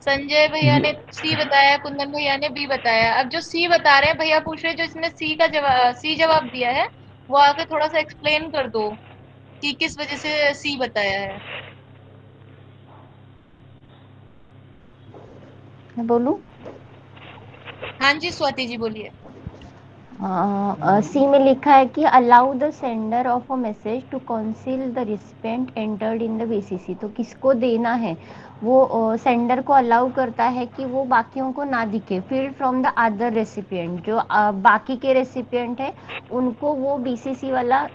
संजय भैया ने सी बताया, कुंदन भैया ने बी बताया। अब जो सी बता रहे हैं भैया पूछ रहे, जो इसने सी जवाब दिया है वो आके थोड़ा सा एक्सप्लेन कर दो कि किस वजह से सी बताया है। मैं बोलूं? हाँ जी स्वाति जी बोलिए। सी में लिखा है कि allow the sender of a message to conceal the recipient entered in the BCC. तो किसको देना है वो सेंडर को अलाउ करता है कि वो बाकियों को ना दिखे, field from the other recipient. जो बाकी के रेसिपिएंट है उनको वो बीसीसी वाला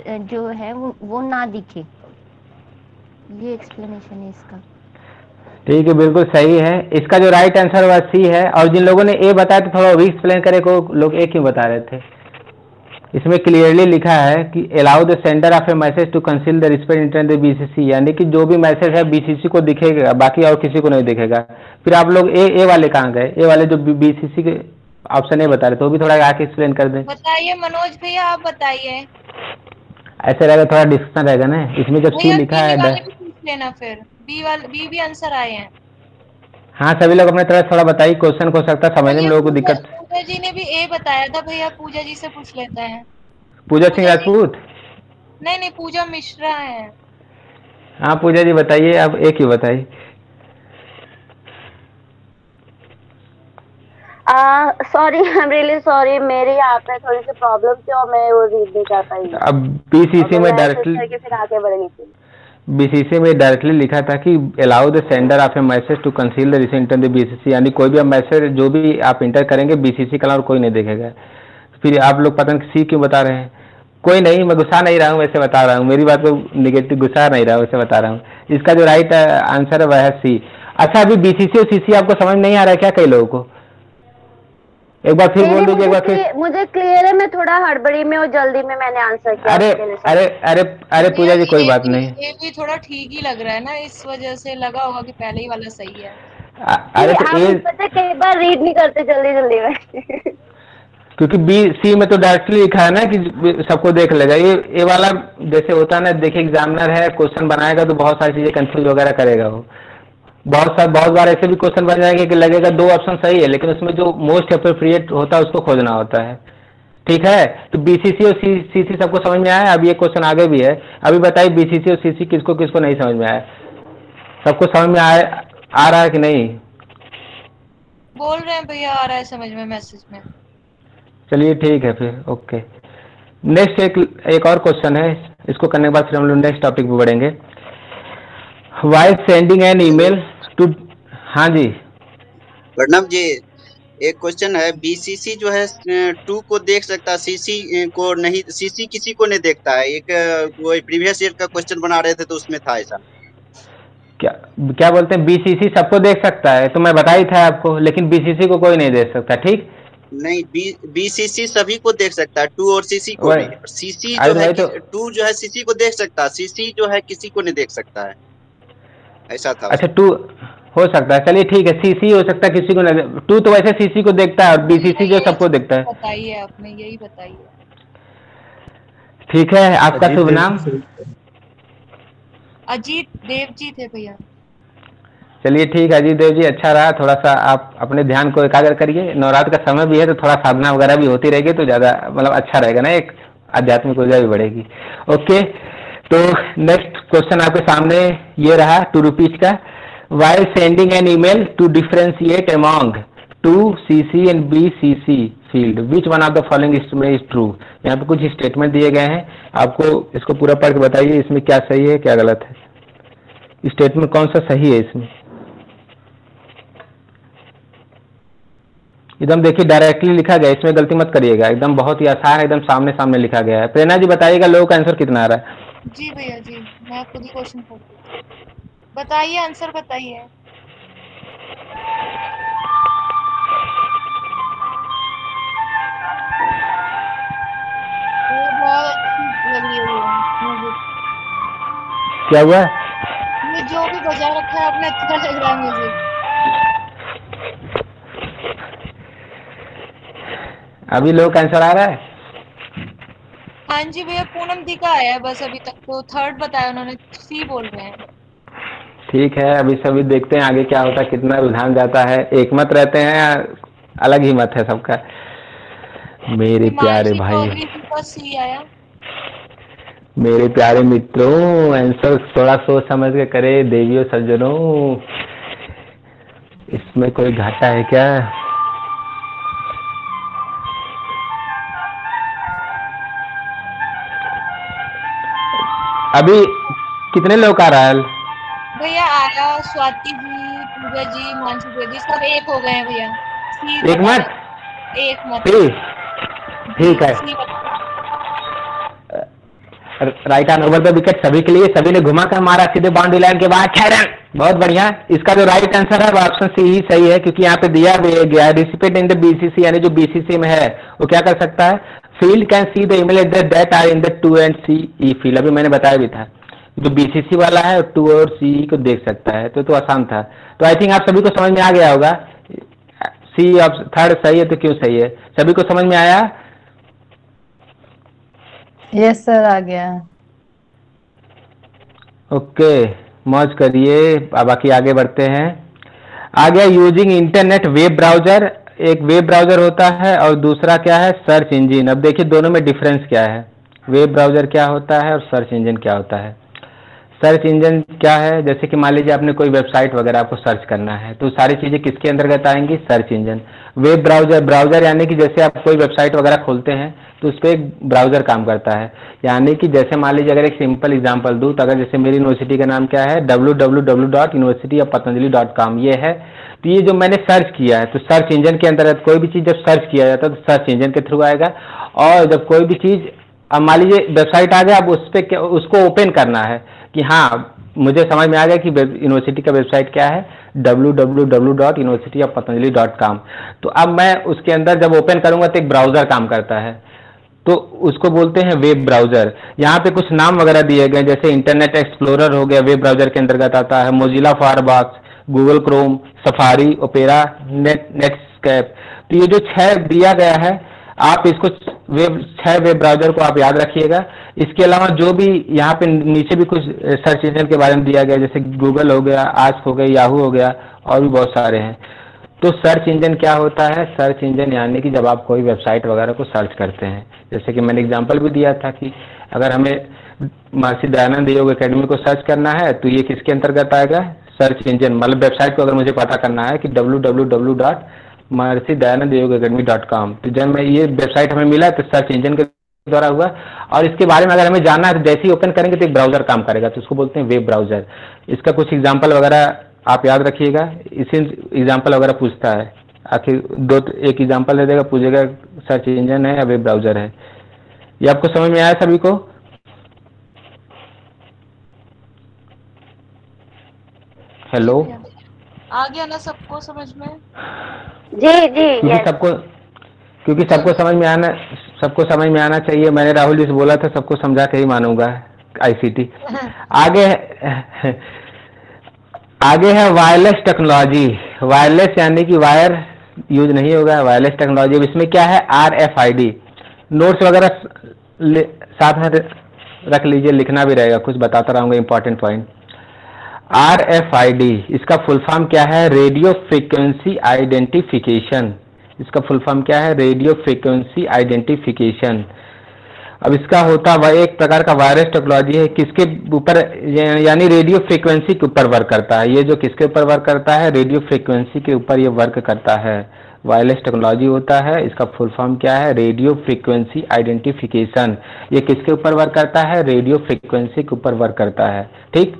जो है वो ना दिखे। ये एक्सप्लेनेशन है इसका। ठीक है, बिल्कुल सही है। इसका जो राइट आंसर वह सी है। और जिन लोगों ने ए बताया तो थोड़ा भी एक्सप्लेन करे को लोग ए क्यों बता रहे थे। इसमें क्लियरली लिखा है कि allow the sender of a message to conceal the respect enter the BCC, यानी कि जो भी मैसेज है बीसीसी को दिखेगा, बाकी और किसी को नहीं दिखेगा। फिर आप लोग ए वाले कहाँ गए? ए वाले जो बीसीसी के ऑप्शन नहीं बता रहे तो भी थोड़ा आके एक्सप्लेन कर दें। बताइए मनोज भैया, आप बताइए ऐसे रहेगा थोड़ा डिस्कशन रहेगा ना। इसमें जब सी भैया। लिखा बी है वाले भी पूछ लेना फिर, बी भी आंसर आए हैं। हाँ सभी लोग अपने तरफ थोड़ा बताइए, क्वेश्चन हो सकता है समझने में भैया लोगों को पूजा दिक्कत। पूजा जी ने भी ए बताया था, भैया पूजा जी से पूछ लेते हैं। पूजा सिंह पूजा जी, राजपूत। नहीं नहीं, पूजा मिश्रा है। हाँ पूजा जी बताइए, आप एक ही बताइए। Sorry, I am really sorry, मेरे यहाँ पे थोड़ी सी प्रॉब्लम थी और मैं वो रीड नहीं कर पाई अब और बीसीसी मैं में मैसेज डायरेक्टली करके फिर आगे बढ़ गई थी। बीसीसी में डायरेक्टली लिखा था कि allow the sender of a message to conceal the recent in the BCC, यानी कोई भी आप मैसेज जो भी आप इंटर करेंगे बीसीसी का और कोई नहीं देखेगा। फिर आप लोग पता नहीं सी क्यों बता रहे हैं। कोई नहीं, मैं गुस्सा नहीं रहा हूँ, वैसे बता रहा हूँ, मेरी बात को निगेटिव गुस्सा नहीं रहा हूँ, वैसे बता रहा हूँ। इसका जो राइट आंसर है वह है सी। अच्छा अभी बीसीसी और सीसी आपको समझ नहीं आ रहा है क्या कई लोगों को? एक बार फिर बोल दीजिए, एक बार फिर। मुझे क्लियर है, मैं थोड़ा हड़बड़ी में और जल्दी में मैंने आंसर किया अरे उसके लिए sorry। अरे अरे अरे पूजा जी कोई भैया बात नहीं। ये भी थोड़ा ठीक ही लग रहा है ना, इस वजह से लगा होगा कि पहले ही वाला सही है। अरे नहीं, तो आप ए पता है कई बार रीड नहीं करते जल्दी जल्दी में। क्योंकि बी सी में तो डायरेक्टली लिखा है ना कि सबको देख लेगा। ये वाला जैसे होता है ना, देखिए एग्जामिनर है क्वेश्चन बनाएगा तो बहुत सारी चीजें कंफ्यूज वगैरह करेगा वो। बहुत बार ऐसे भी क्वेश्चन बन जाएंगे कि लगेगा दो ऑप्शन सही है लेकिन उसमें जो मोस्ट अप्रोप्रिएट होता है उसको खोजना होता है। ठीक है, तो बीसीसी और सीसी सबको समझ में आया। अब ये क्वेश्चन आगे भी है, अभी बताइए बीसीसी और सीसी किसको किसको नहीं समझ में आया? सबको समझ में आ रहा है कि नहीं? बोल रहे हैं भैया, आ रहा है समझ में मैसेज में। चलिए ठीक है फिर, ओके। नेक्स्ट एक और क्वेश्चन है, इसको करने के बाद फिर हम लोग नेक्स्ट टॉपिक पे बढ़ेंगे। While sending an email to, हाँ जी प्रणव जी, एक क्वेश्चन है। बीसीसी जो है 2 को देख सकता है, सीसी को नहीं, सीसी किसी को नहीं देखता है। एक वो प्रीवियस ईयर का क्वेश्चन बना रहे थे तो उसमें था ऐसा। क्या क्या बोलते हैं? बीसीसी सबको देख सकता है तो मैं बता ही था आपको, लेकिन बीसीसी को कोई नहीं देख सकता। ठीक नहीं, बीसीसी सभी को देख सकता है, 2 और सीसी को वही, नहीं। सीसी जो अरे है वही तो। 2 जो है सीसी को देख सकता है, सीसी जो है किसी को नहीं देख सकता है, ऐसा था अच्छा उसमें। 2 हो सकता है, चलिए ठीक है। सीसी हो सकता है किसी को नहीं, 2 तो वैसे सीसी को देखता है और बीसीसी जो सबको देखता है। बताइए, आपने यही बताइए। ठीक है, आपका अजीत शुभ देव नाम? जी। अजीत देव जी थे भैया। चलिए ठीक है अजीत देव जी, अच्छा रहा। थोड़ा सा आप अपने ध्यान को एकाग्र करिए, नवरात्र का समय भी है तो थोड़ा साधना वगैरह भी होती रहेगी तो ज़्यादा मतलब अच्छा रहेगा ना, एक आध्यात्मिक ऊर्जा भी बढ़ेगी। ओके, तो नेक्स्ट क्वेश्चन आपके सामने ये रहा 2 रुपीज का। While sending an email to differentiate among 2 CC and BCC field which one of the following statement is true. यहाँ पे कुछ स्टेटमेंट दिए गए हैं, आपको इसको पूरा पढ़ के बताइए इसमें क्या सही है क्या गलत है, स्टेटमेंट कौन सा सही है इसमें। एकदम देखिए डायरेक्टली लिखा गया, इसमें गलती मत करिएगा, एकदम बहुत ही आसान, एकदम सामने सामने लिखा गया है। प्रेरणा जी बताइएगा लोगों का आंसर कितना आ रहा है? जी भैया जी, मैं खुद ही क्वेश्चन पूछती हूँ। बताइए, आंसर बताइए। ये बहुत अच्छी लग रही है म्यूजिक। क्या हुआ? ये जो भी बजा रखा है आपने, अच्छा लग रहा है म्यूजिक। अभी लोगों का आंसर आ रहा है? हाँ जी भैया, पूनम दी का आया है बस अभी तक, तो थर्ड बताया उन्होंने, सी बोल रहे हैं। ठीक है, अभी सभी देखते हैं आगे क्या होता है, कितना रुझान जाता है। एक मत रहते हैं, अलग ही मत है सबका। मेरे प्यारे हिमांशी भाई, चौधरी जी का सी आया। मेरे प्यारे मित्रों, आंसर थोड़ा सोच समझ के करे देवियों सज्जनों, इसमें कोई घाटा है क्या? अभी कितने लोग आ रहा है? भैया आया, स्वाति जी, पूजा जी, मानसी बेदी, सब एक हो गए हैं भैया। सी एक बता मत, रहे, एक मत। ठीक है। सी बता। Right on over the wicket सभी के लिए, सभी ने घुमा कर मारा सीधे बाउंड्री लाइन के बाद 6 रन, बहुत बढ़िया। इसका जो राइट आंसर है वो ऑप्शन सी ही सही है, क्योंकि यहाँ पे दिया गया है डिसिपेट इन द बीसीसी, यानी जो बीसीसी में है वो क्या कर सकता है, field can see the email address that are in the 2 and C E फील्ड। अभी मैंने बताया भी था, जो बीसीसी वाला है 2 और C को देख सकता है, तो आसान था। तो आई थिंक आप सभी को समझ में आ गया होगा। सी थर्ड सही है तो क्यों सही है? सभी को समझ में आया? यस सर, आ गया। ओके, मौज करिए। अब बाकी आगे बढ़ते हैं। आ गया यूजिंग इंटरनेट वेब ब्राउजर। एक वेब ब्राउजर होता है और दूसरा क्या है? Search engine. अब देखिए दोनों में डिफरेंस क्या है। वेब ब्राउजर क्या होता है और सर्च इंजन क्या होता है? सर्च इंजन क्या है? जैसे कि मान लीजिए आपने कोई वेबसाइट वगैरह आपको सर्च करना है तो सारी चीज़ें किसके अंतर्गत आएंगी? Search engine. Web browser, browser यानी कि जैसे आप कोई वेबसाइट वगैरह खोलते हैं तो उस पर एक ब्राउजर काम करता है। यानी कि जैसे मान लीजिए अगर एक सिंपल एग्जांपल दूं तो अगर जैसे मेरी यूनिवर्सिटी का नाम क्या है? www.universityofpatanjali.com ये है। तो ये जो मैंने सर्च किया है तो सर्च इंजन के अंतर्गत कोई भी चीज़ जब सर्च किया जाता है तो सर्च इंजन के थ्रू आएगा। और जब कोई भी चीज़, अब मान लीजिए वेबसाइट आ गया, अब उस पर उसको ओपन करना है कि हाँ मुझे समझ में आ गया कि यूनिवर्सिटी का वेबसाइट क्या है? www.universityofpatanjali.com। तो अब मैं उसके अंदर जब ओपन करूंगा तो एक ब्राउजर काम करता है, तो उसको बोलते हैं वेब ब्राउजर। यहाँ पे कुछ नाम वगैरह दिए गए, जैसे इंटरनेट एक्सप्लोरर हो गया, वेब ब्राउजर के अंतर्गत आता है। Mozilla Firefox, Google Chrome, safari, opera, Netscape. तो ये जो 6 दिया गया है, आप इसको 6 वेब ब्राउजर को आप याद रखिएगा। इसके अलावा जो भी यहाँ पे नीचे भी कुछ सर्च इंजन के बारे में दिया गया, जैसे गूगल हो गया, आस्क हो गया, याहू हो गया, और भी बहुत सारे हैं। तो सर्च इंजन क्या होता है? सर्च इंजन यानी कि जब आप कोई वेबसाइट वगैरह को सर्च करते हैं, जैसे कि मैंने एग्जांपल भी दिया था कि अगर हमें महर्षि दयानंद योग एकेडमी को सर्च करना है तो ये किसके अंतर्गत आएगा? Search engine. मतलब वेबसाइट को अगर मुझे पता करना है कि www.महर्षिदयानंदयोगएकेडमी.com, तो जब मैं ये वेबसाइट हमें मिला तो सर्च इंजन के द्वारा हुआ। और इसके बारे में अगर हमें जानना है तो जैसे ही ओपन करेंगे तो एक ब्राउजर काम करेगा, तो उसको बोलते हैं वेब ब्राउजर। इसका कुछ एग्जांपल वगैरह आप याद रखिएगा, इसी एग्जांपल वगैरह पूछता है। आखिर एक एग्जांपल दे देगा, पूछेगा सर्च इंजन है या वेब ब्राउजर है। ये आपको समझ में आया सभी को? हेलो, आ गया ना सबको समझ में? जी जी क्योंकि सबको समझ में आना चाहिए। मैंने राहुल जी से बोला था सबको समझा के ही मानूंगा आईसीटी। आगे है वायरलेस टेक्नोलॉजी। वायरलेस यानी कि वायर यूज नहीं होगा, वायरलेस टेक्नोलॉजी। अब इसमें क्या है? RFID। नोट्स वगैरह साथ में रख लीजिए, लिखना भी रहेगा, कुछ बताता रहूंगा इंपॉर्टेंट पॉइंट। RFID इसका फुल फॉर्म क्या है? Radio frequency identification. इसका फुल फॉर्म क्या है? Radio frequency identification. अब इसका होता वह एक प्रकार का वायरलेस टेक्नोलॉजी है, किसके ऊपर? यानी रेडियो फ्रीक्वेंसी के ऊपर वर्क करता है। ये जो किसके ऊपर वर्क करता है? रेडियो फ्रीक्वेंसी के ऊपर ये वर्क करता है। वायरलेस टेक्नोलॉजी होता है, इसका फुल फॉर्म क्या है? Radio frequency identification. ये किसके ऊपर वर्क करता है? रेडियो फ्रीक्वेंसी के ऊपर वर्क करता है, ठीक।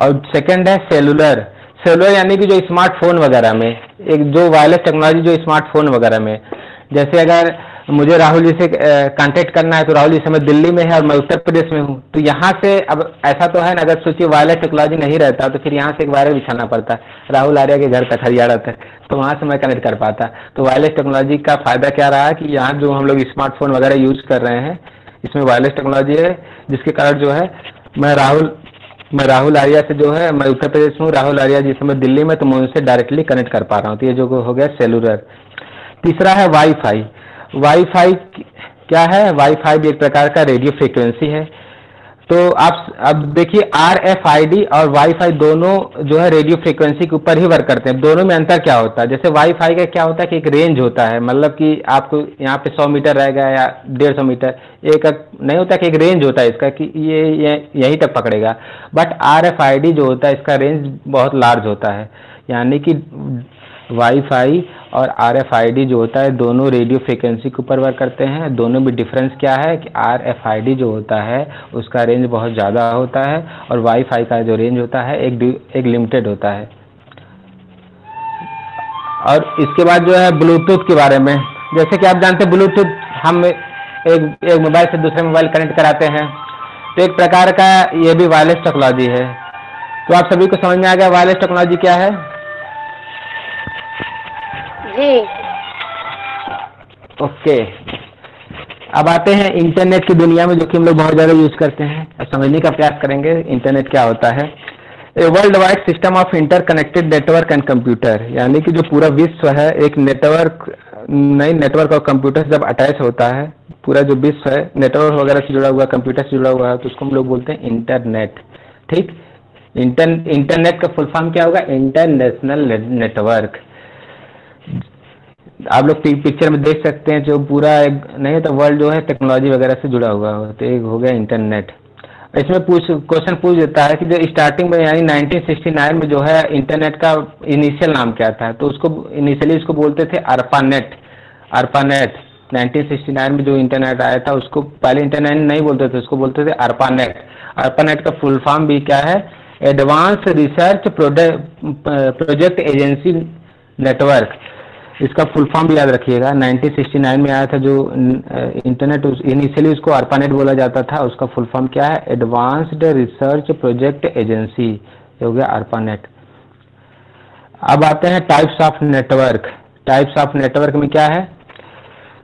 और सेकंड है सेलुलर। सेलुलर यानी कि जो स्मार्टफोन वगैरह में, एक जो वायरलेस टेक्नोलॉजी जो स्मार्टफोन वगैरह में, जैसे अगर मुझे राहुल जी से कांटेक्ट करना है तो राहुल जी समय दिल्ली में है और मैं उत्तर प्रदेश में हूँ, तो यहाँ से अब ऐसा तो है ना, अगर सोचिए वायरलेस टेक्नोलॉजी नहीं रहता तो फिर यहाँ से एक वायर बिछाना पड़ता राहुल आर्या के घर तक, हरियाणा तक, तो वहाँ से मैं कनेक्ट कर पाता। तो वायरलेस टेक्नोलॉजी का फायदा क्या रहा कि यहाँ जो हम लोग स्मार्टफोन वगैरह यूज कर रहे हैं इसमें वायरलेस टेक्नोलॉजी है, जिसके कारण जो है मैं राहुल आर्या से जो है, मैं उत्तर प्रदेश में हूँ, राहुल आर्या जिस समय दिल्ली में, तो मैं उनसे डायरेक्टली कनेक्ट कर पा रहा हूँ। तो ये जो हो गया सेलुलर। तीसरा है वाईफाई। वाईफाई क्या है? वाईफाई भी एक प्रकार का रेडियो फ्रीक्वेंसी है। तो आप अब देखिए RFID और वाईफाई दोनों जो है रेडियो फ्रीक्वेंसी के ऊपर ही वर्क करते हैं। दोनों में अंतर क्या होता है? जैसे वाईफाई का क्या होता है कि एक रेंज होता है, मतलब कि आपको यहाँ पे 100 मीटर रहेगा या 150 मीटर, एक नहीं होता कि एक रेंज होता है इसका कि ये यहीं तक पकड़ेगा। बट RFID जो होता है इसका रेंज बहुत लार्ज होता है। यानी कि वाईफाई और RFID जो होता है दोनों रेडियो फ्रीक्वेंसी के ऊपर वर्क करते हैं। दोनों में डिफरेंस क्या है कि RFID जो होता है उसका रेंज बहुत ज़्यादा होता है और वाईफाई का जो रेंज होता है एक लिमिटेड होता है। और इसके बाद जो है ब्लूटूथ के बारे में, जैसे कि आप जानते हैं ब्लूटूथ हम एक मोबाइल से दूसरे मोबाइल कनेक्ट कराते हैं, तो एक प्रकार का ये भी वायरलेस टेक्नोलॉजी है। तो आप सभी को समझ में आ गया वायरलेस टेक्नोलॉजी क्या है? जी ओके। अब आते हैं इंटरनेट की दुनिया में, जो कि हम लोग बहुत ज़्यादा यूज करते हैं। अब समझने का प्रयास करेंगे इंटरनेट क्या होता है। A world wide system of interconnected network and computer, यानी कि जो पूरा विश्व है एक नेटवर्क, नई नेटवर्क और कंप्यूटर जब अटैच होता है, पूरा जो विश्व है नेटवर्क वगैरह से जुड़ा हुआ, कंप्यूटर से जुड़ा हुआ है, तो उसको हम लोग बोलते हैं इंटरनेट। ठीक, इंटरनेट का फुल फॉर्म क्या होगा? International network. आप लोग पिक्चर में देख सकते हैं जो पूरा एक नहीं है तो वर्ल्ड जो है टेक्नोलॉजी वगैरह से जुड़ा हुआ हो, तो एक हो गया इंटरनेट। इसमें क्वेश्चन पूछ देता है कि जो स्टार्टिंग में यानी 1969 में जो है इंटरनेट का इनिशियल नाम क्या था, तो उसको इनिशियली उसको बोलते थे ARPANET। ARPANET 1969 में जो इंटरनेट आया था उसको पहले इंटरनेट नहीं बोलते थे, उसको बोलते थे ARPANET। ARPANET का फुल फॉर्म भी क्या है? Advance research project agency network. इसका फुल फॉर्म भी याद रखिएगा। 1969 में आया था जो इंटरनेट, इनिशियली उसको ARPANET बोला जाता था, उसका फुल फॉर्म क्या है? एडवांस्ड रिसर्च प्रोजेक्ट एजेंसी, हो गया ARPANET। अब आते हैं types of network. Types of network में क्या है?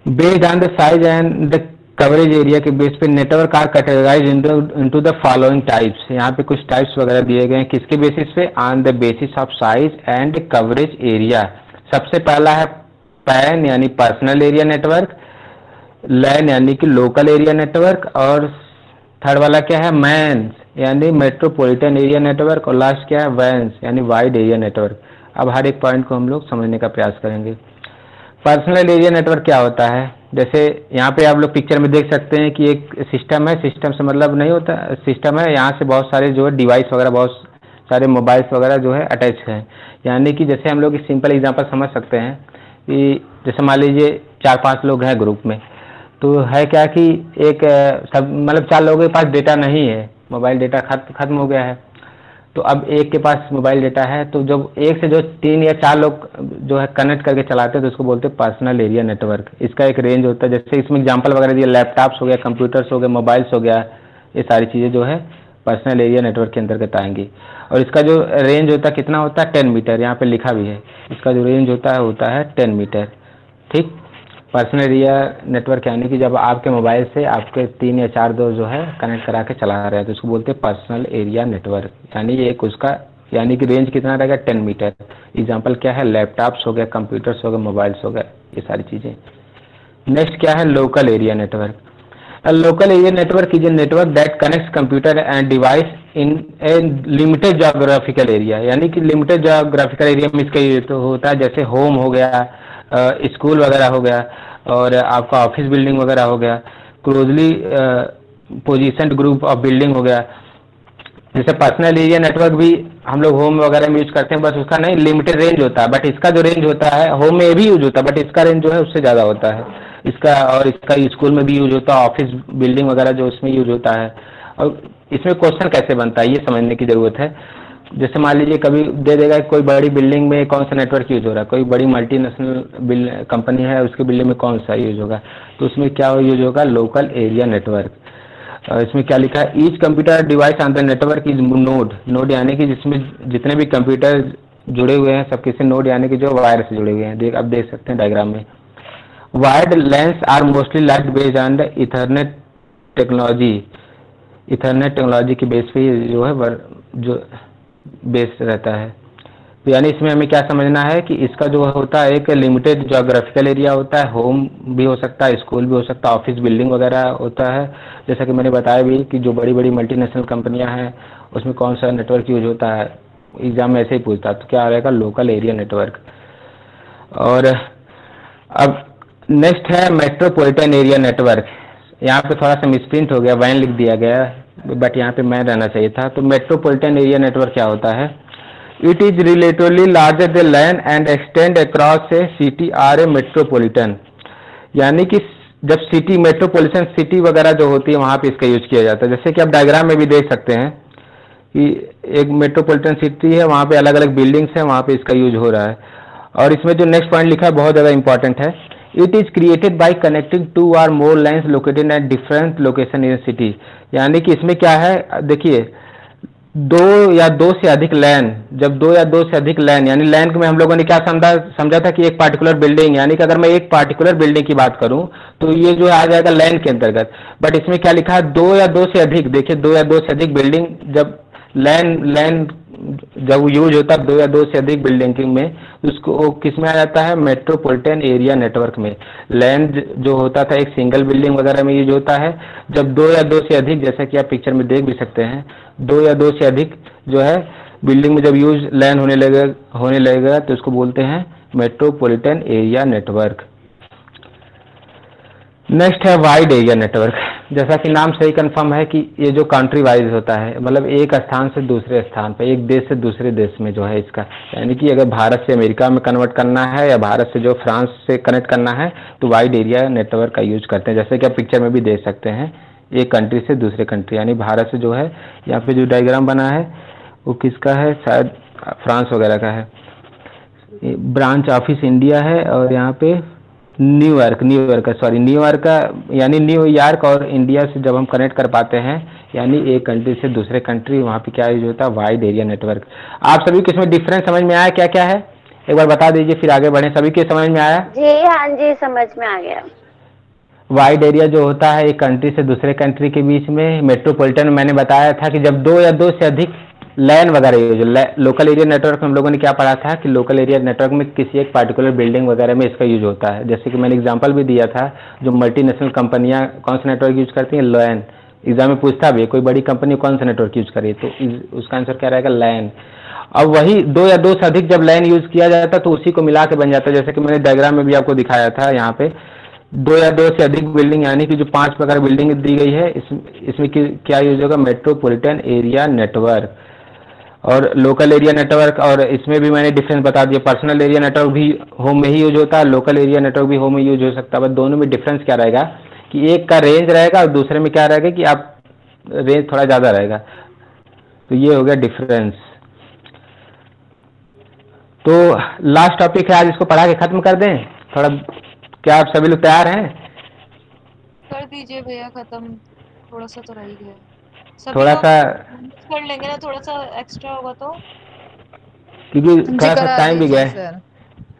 Based on the size and the coverage area के बेस पे network are categorize into the following types. यहाँ पे कुछ टाइप्स वगैरह दिए गए हैं, किसके बेसिस पे? On the basis of size and coverage area. सबसे पहला है पैन यानी पर्सनल एरिया नेटवर्क, लैन यानी कि लोकल एरिया नेटवर्क, और थर्ड वाला क्या है? मैंस यानी मेट्रोपॉलिटन एरिया नेटवर्क, और लास्ट क्या है? वैंस यानी वाइड एरिया नेटवर्क। अब हर एक पॉइंट को हम लोग समझने का प्रयास करेंगे। पर्सनल एरिया नेटवर्क क्या होता है? जैसे यहाँ पे आप लोग पिक्चर में देख सकते हैं कि एक सिस्टम है, सिस्टम से मतलब नहीं होता, सिस्टम है, यहाँ से बहुत सारे जो है डिवाइस वगैरह, बहुत सारे मोबाइल्स वगैरह जो है अटैच हैं। यानी कि जैसे हम लोग एक सिंपल एग्जांपल समझ सकते हैं कि जैसे मान लीजिए 4-5 लोग हैं ग्रुप में, तो है क्या कि एक सब मतलब 4 लोगों के पास डेटा नहीं है, मोबाइल डेटा खत्म हो गया है, तो अब एक के पास मोबाइल डेटा है, तो जब एक से जो 3 या 4 लोग जो है कनेक्ट करके चलाते हैं तो उसको बोलते हैं पर्सनल एरिया नेटवर्क। इसका एक रेंज होता है, जैसे इसमें एग्जांपल वगैरह दिए, लैपटॉप्स हो गया, कंप्यूटर्स हो गए, मोबाइल्स हो गया, ये सारी चीज़ें जो है पर्सनल एरिया नेटवर्क के अंतर्गत आएंगी। और इसका जो रेंज होता है कितना होता है? 10 मीटर, यहाँ पे लिखा भी है, इसका जो रेंज होता है 10 मीटर। ठीक, पर्सनल एरिया नेटवर्क यानी कि जब आपके मोबाइल से आपके 3 या 4 दोस्त जो है कनेक्ट करा के चला रहे हैं तो उसको बोलते हैं पर्सनल एरिया नेटवर्क। यानी ये एक उसका यानी कि रेंज कितना रहेगा? 10 मीटर। एग्जांपल क्या है? लैपटॉप्स हो गया, कंप्यूटर्स हो गए, मोबाइल्स हो गए, ये सारी चीज़ें। नेक्स्ट क्या है? Local area network. A local area network is a network that connects computer and device in a limited geographical area। यानी कि लिमिटेड geographical एरिया में इसका ये तो होता है, जैसे होम हो गया, स्कूल वगैरह हो गया, और आपका ऑफिस बिल्डिंग वगैरह हो गया, closely positioned group of building हो गया। जैसे पर्सनल एरिया नेटवर्क भी हम लोग होम वगैरह में यूज करते हैं, बस उसका नहीं लिमिटेड रेंज होता है, बट इसका जो रेंज होता है होम में भी यूज होता है, बट इसका रेंज जो है उससे ज़्यादा होता है इसका, और इसका स्कूल में भी यूज होता है, ऑफिस बिल्डिंग वगैरह जो उसमें यूज होता है। और इसमें क्वेश्चन कैसे बनता है ये समझने की ज़रूरत है। जैसे मान लीजिए कभी दे देगा कि कोई बड़ी बिल्डिंग में कौन सा नेटवर्क यूज हो रहा है, कोई बड़ी मल्टीनेशनल कंपनी है उसकी बिल्डिंग में कौन सा यूज होगा, तो उसमें क्या यूज होगा? Local area network. इसमें क्या लिखा है? Each computer device on the network is node. Node यानी कि जिसमें जितने भी कंप्यूटर जुड़े हुए हैं सब किसी नोड यानी कि जो वायर से जुड़े हुए हैं। आप देख सकते हैं डायग्राम में। Wired LANs are mostly light based on the ethernet technology. Ethernet technology के बेस पे जो है जो बेस रहता है। तो यानी इसमें हमें क्या समझना है कि इसका जो होता है एक लिमिटेड जोग्राफिकल एरिया होता है, होम भी हो सकता है, स्कूल भी हो सकता है, ऑफिस बिल्डिंग वगैरह होता है। जैसा कि मैंने बताया भी कि जो बड़ी बड़ी मल्टीनेशनल कंपनियां हैं उसमें कौन सा नेटवर्क यूज होता है, एग्जाम में ऐसे ही पूछता है, तो क्या आ रहेगा? Local area network. और अब नेक्स्ट है मेट्रोपॉलिटन एरिया नेटवर्क। यहाँ पे थोड़ा सा मिसप्रिंट हो गया, वैन लिख दिया गया, बट यहाँ पे मैन रहना चाहिए था। तो मेट्रोपॉलिटन एरिया नेटवर्क क्या होता है? It is relatively larger than land and extend across a city or a metropolitan। यानी कि जब सिटी मेट्रोपॉलिटन सिटी वगैरह जो होती है वहाँ पे इसका यूज किया जाता है। जैसे कि आप डायग्राम में भी देख सकते हैं कि एक मेट्रोपॉलिटन सिटी है, वहाँ पे अलग अलग बिल्डिंग्स हैं, वहाँ पे इसका यूज हो रहा है। और इसमें जो नेक्स्ट पॉइंट लिखा है बहुत ज़्यादा इंपॉर्टेंट है। It is created by connecting 2 or more lines located at different location in city. यानी कि इसमें क्या है, देखिए 2 या 2 से अधिक लैन, जब 2 या 2 से अधिक लैन, यानी लैन में हम लोगों ने क्या समझा था कि एक पार्टिकुलर बिल्डिंग, यानी कि अगर मैं एक पार्टिकुलर बिल्डिंग की बात करूं तो ये जो आ जाएगा लैन के अंतर्गत। बट इसमें क्या लिखा है? 2 या 2 से अधिक। देखिए 2 या 2 से अधिक बिल्डिंग जब लैन लैन जब यूज होता है 2 या 2 से अधिक बिल्डिंग में, उसको वो किस में आ जाता है, मेट्रोपॉलिटन एरिया नेटवर्क में। लैन जो होता था एक सिंगल बिल्डिंग वगैरह में यूज होता है। जब 2 या 2 से अधिक, जैसा कि आप पिक्चर में देख भी सकते हैं, 2 या 2 से अधिक जो है बिल्डिंग में जब यूज लैन होने लगेगा तो उसको बोलते हैं मेट्रोपॉलिटन एरिया नेटवर्क। नेक्स्ट है वाइड एरिया नेटवर्क। जैसा कि नाम से ही कंफर्म है कि ये जो कंट्री वाइज होता है, मतलब एक स्थान से दूसरे स्थान पर, एक देश से दूसरे देश में जो है इसका, यानी कि अगर भारत से अमेरिका में कन्वर्ट करना है या भारत से जो फ्रांस से कनेक्ट करना है तो वाइड एरिया नेटवर्क का यूज करते हैं। जैसे कि आप पिक्चर में भी देख सकते हैं, एक कंट्री से दूसरे कंट्री, यानी भारत से जो है यहाँ पे जो डायग्राम बना है वो किसका है, शायद फ्रांस वगैरह का है। ब्रांच ऑफिस इंडिया है और यहाँ पे न्यूयॉर्क का, यानी न्यूयॉर्क और इंडिया से जब हम कनेक्ट कर पाते हैं, यानी एक कंट्री से दूसरे कंट्री, वहाँ पे क्या यूज होता है, वाइड एरिया नेटवर्क। आप सभी को इसमें डिफरेंस समझ में आया क्या क्या है, एक बार बता दीजिए फिर आगे बढ़े। सभी के समझ में आया? जी हाँ जी, समझ में आ गया। वाइड एरिया जो होता है एक कंट्री से दूसरे कंट्री के बीच में। मेट्रोपॉलिटन मैंने बताया था कि जब 2 या 2 से अधिक लैन वगैरह यूज। लोकल एरिया नेटवर्क में हम लोगों ने क्या पढ़ा था कि लोकल एरिया नेटवर्क में किसी एक पार्टिकुलर बिल्डिंग वगैरह में इसका यूज होता है। जैसे कि मैंने एग्जांपल भी दिया था, जो मल्टीनेशनल कंपनियां कौन सा नेटवर्क यूज करती हैं, लैन। एग्जाम में पूछता भी है कोई बड़ी कंपनी कौन सा नेटवर्क यूज करे, तो उसका आंसर क्या रहेगा, लैन। अब वही 2 या 2 से अधिक जब लैन यूज किया जाता है तो उसी को मिला के बन जाता है। जैसे कि मैंने डायग्राम में भी आपको दिखाया था, यहाँ पे 2 या 2 से अधिक बिल्डिंग, यानी कि जो 5 प्रकार बिल्डिंग दी गई है, इसमें क्या यूज होगा, मेट्रोपॉलिटन एरिया नेटवर्क और लोकल एरिया नेटवर्क। और इसमें भी मैंने डिफरेंस बता दिया, पर्सनल एरिया नेटवर्क भी होम में ही यूज होता है, लोकल एरिया नेटवर्क भी होम में यूज हो सकता है। बस दोनों में डिफरेंस क्या रहेगा कि एक का रेंज रहेगा और दूसरे में क्या रहेगा कि आप रेंज थोड़ा ज़्यादा रहेगा। तो ये हो गया डिफरेंस। तो लास्ट टॉपिक है आज, इसको पढ़ा के खत्म कर दें थोड़ा। क्या आप सभी लोग तैयार हैं? कर दीजिए भैया खत्म, थोड़ा सा तो रह ही गया। सभी थोड़ा लोग सा कर लेंगे ना, थोड़ा सा एक्स्ट्रा होगा तो, क्योंकि जी थोड़ा सा करा टाइम भी दीजिए गया है, सर,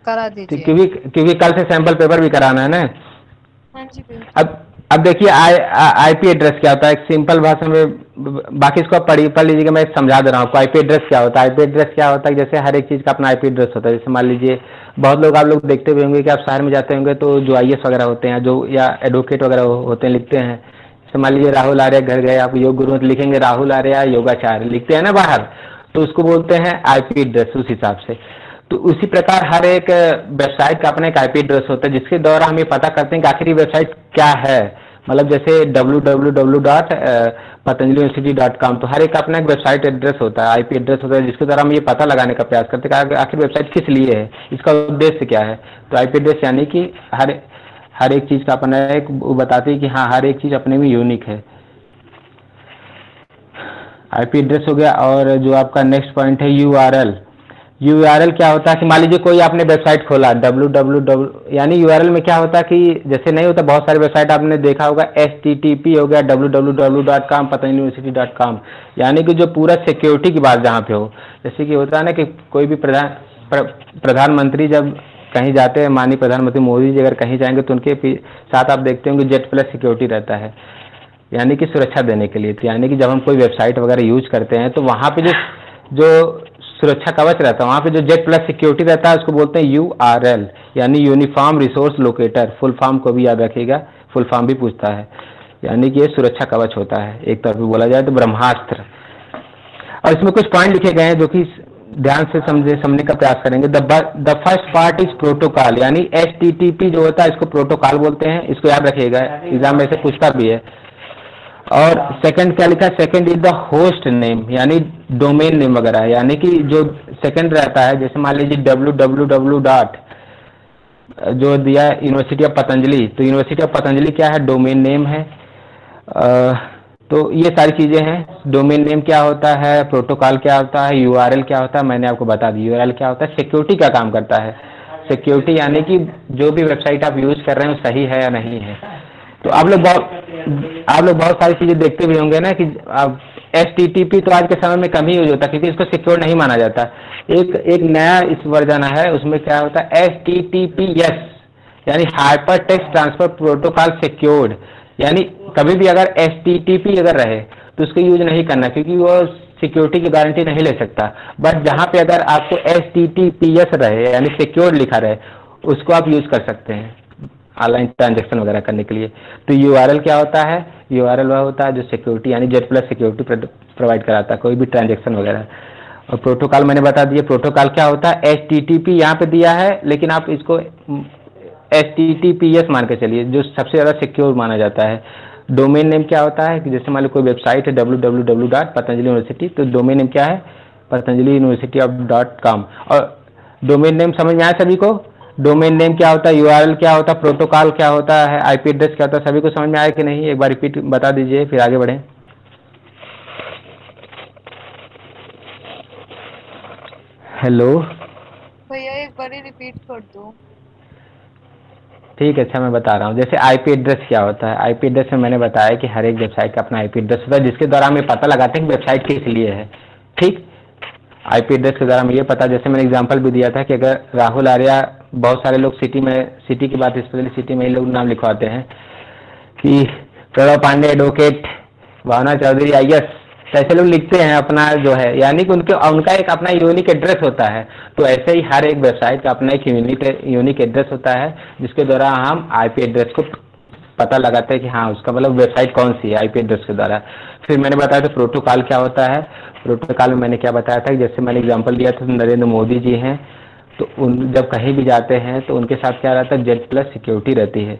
करा दीजिए। क्योंकि कल से सैंपल पेपर भी कराना है ना। हाँ जी भैया। अब देखिए आईपी एड्रेस क्या होता है, एक सिंपल भाषा में, बाकी इसको आप पढ़ लीजिएगा, मैं समझा दे रहा हूँ आपको। आईपी एड्रेस क्या होता है, आईपी एड्रेस क्या होता है, जैसे हर एक चीज़ का अपना आईपी एड्रेस होता है। जैसे मान लीजिए बहुत लोग आप लोग देखते हुए होंगे कि आप शहर में जाते होंगे तो जो आईएएस वगैरह होते हैं, जो या एडवोकेट वगैरह होते हैं, लिखते हैं। जैसे मान लीजिए राहुल आर्य घर गए, आप योग गुरु में लिखेंगे राहुल आर्य योगाचार्य, लिखते हैं ना बाहर, तो उसको बोलते हैं आईपी एड्रेस उस हिसाब से। तो उसी प्रकार हर एक वेबसाइट का अपना एक आईपी एड्रेस होता है, जिसके द्वारा हम ये पता करते हैं कि आखिर ये वेबसाइट क्या है। मतलब जैसे www.patanjaliuniversity.com, तो हर एक का अपना एक वेबसाइट एड्रेस होता है, आईपी एड्रेस होता है, जिसके द्वारा हम ये पता लगाने का प्रयास करते हैं कि आखिर वेबसाइट किस लिए है, इसका उद्देश्य क्या है। तो आईपी एड्रेस यानी कि हर एक चीज़ का अपना एक, वो बताती है कि हाँ हर एक चीज़ अपने में यूनिक है। आईपी एड्रेस हो गया। और जो आपका नेक्स्ट पॉइंट है यूआरएल। यूआरएल क्या होता है कि मान लीजिए कोई आपने वेबसाइट खोला www, यानी यूआरएल में क्या होता है कि जैसे नहीं होता, बहुत सारे वेबसाइट आपने देखा होगा, http हो गया www.com patanjaliuniversity.com, यानी कि जो पूरा सिक्योरिटी की बात जहाँ पे हो। जैसे कि होता है ना कि कोई भी प्रधानमंत्री जब कहीं जाते हैं, माननीय प्रधानमंत्री मोदी जी अगर कहीं जाएंगे तो उनके साथ आप देखते होंगे जेड प्लस सिक्योरिटी रहता है, यानी कि सुरक्षा देने के लिए। यानी कि जब हम कोई वेबसाइट वगैरह यूज करते हैं तो वहाँ पे जो सुरक्षा कवच रहता है, वहाँ पे जो जेड प्लस सिक्योरिटी रहता है उसको बोलते हैं यूआरएल, यानी uniform resource locator. Full form को भी याद रखिएगा, फुल फॉर्म भी पूछता है। यानी कि ये सुरक्षा कवच होता है, एक तरफ बोला जाए तो ब्रह्मास्त्र। और इसमें कुछ पॉइंट लिखे गए हैं जो कि ध्यान से समझने का प्रयास करेंगे। The first part is protocol, यानी HTTP जो होता है इसको प्रोटोकॉल बोलते हैं, इसको याद रखिएगा, एग्जाम में से पूछता भी है। और सेकंड क्या लिखा है, second is the host name, यानी डोमेन नेम वगैरह, यानी कि जो सेकंड रहता है, जैसे मान लीजिए www. जो दिया यूनिवर्सिटी ऑफ पतंजलि, तो यूनिवर्सिटी ऑफ पतंजलि क्या है, डोमेन नेम है। तो ये सारी चीज़ें हैं। डोमेन नेम क्या होता है, प्रोटोकॉल क्या होता है, यूआरएल क्या होता है, मैंने आपको बता दी। यूआरएल क्या होता है, सिक्योरिटी का काम करता है। सिक्योरिटी यानी कि जो भी वेबसाइट आप यूज कर रहे हैं वो सही है या नहीं है। तो आप लोग बहुत सारी चीज़ें देखते भी होंगे ना कि अब HTTP तो आज के समय में कम ही यूज होता है क्योंकि इसको सिक्योर नहीं माना जाता। एक नया इस वर्जन है, उसमें क्या होता है HTTPS, यानी hyper text transfer protocol secured, यानी कभी भी अगर HTTP अगर रहे तो उसको यूज नहीं करना क्योंकि वो सिक्योरिटी की गारंटी नहीं ले सकता, बट जहाँ पे अगर आपको HTTPS रहे यानी सिक्योर लिखा रहे उसको आप यूज कर सकते हैं ऑनलाइन ट्रांजेक्शन वगैरह करने के लिए। तो URL क्या होता है? URL वह होता है जो सिक्योरिटी यानी Z प्लस सिक्योरिटी प्रोवाइड कराता है कोई भी ट्रांजेक्शन वगैरह। और प्रोटोकॉल मैंने बता दिया, प्रोटोकॉल क्या होता है? HTTP यहाँ पे दिया है लेकिन आप इसको HTTPS मान के चलिए जो सबसे ज़्यादा सिक्योर माना जाता है। डोमेन नेम क्या होता है कि जैसे मान लो कोई वेबसाइट है www.patanjali university, तो डोमेन नेम क्या है? Patanjali university of .com। और डोमेन नेम समझ में आया सभी को? डोमेन नेम क्या होता है, URL क्या होता है, प्रोटोकॉल क्या होता है, IP एड्रेस क्या होता है, सभी को समझ में आया कि नहीं? एक बार रिपीट बता दीजिए फिर आगे बढ़ें। हेलो भैया एक बार रिपीट कर दो। ठीक है, अच्छा मैं बता रहा हूँ। जैसे IP एड्रेस क्या होता है? IP एड्रेस में मैंने बताया कि हर एक वेबसाइट का अपना IP एड्रेस होता है जिसके द्वारा हमें पता लगाते हैं कि वेबसाइट किस लिए है। ठीक, IP एड्रेस के द्वारा हमें ये पता, जैसे मैंने एग्जांपल भी दिया था कि अगर राहुल आर्या, बहुत सारे लोग सिटी की बात स्पेशली सिटी में ही लोग नाम लिखवाते हैं कि प्रणव पांडे एडवोकेट, भावना चौधरी IAS, ऐसे लोग लिखते हैं अपना जो है, यानी कि उनका एक अपना यूनिक एड्रेस होता है। तो ऐसे ही हर एक वेबसाइट का अपना एक यूनिक एड्रेस होता है जिसके द्वारा हम IP एड्रेस को पता लगाते हैं कि हाँ उसका मतलब वेबसाइट कौन सी है IP एड्रेस के द्वारा। फिर मैंने बताया था प्रोटोकॉल क्या होता है। प्रोटोकॉल में मैंने क्या बताया था कि जैसे मैंने एग्जांपल दिया था नरेंद्र मोदी जी हैं, तो जब कहीं भी जाते हैं तो उनके साथ क्या रहता है? Z प्लस सिक्योरिटी रहती है।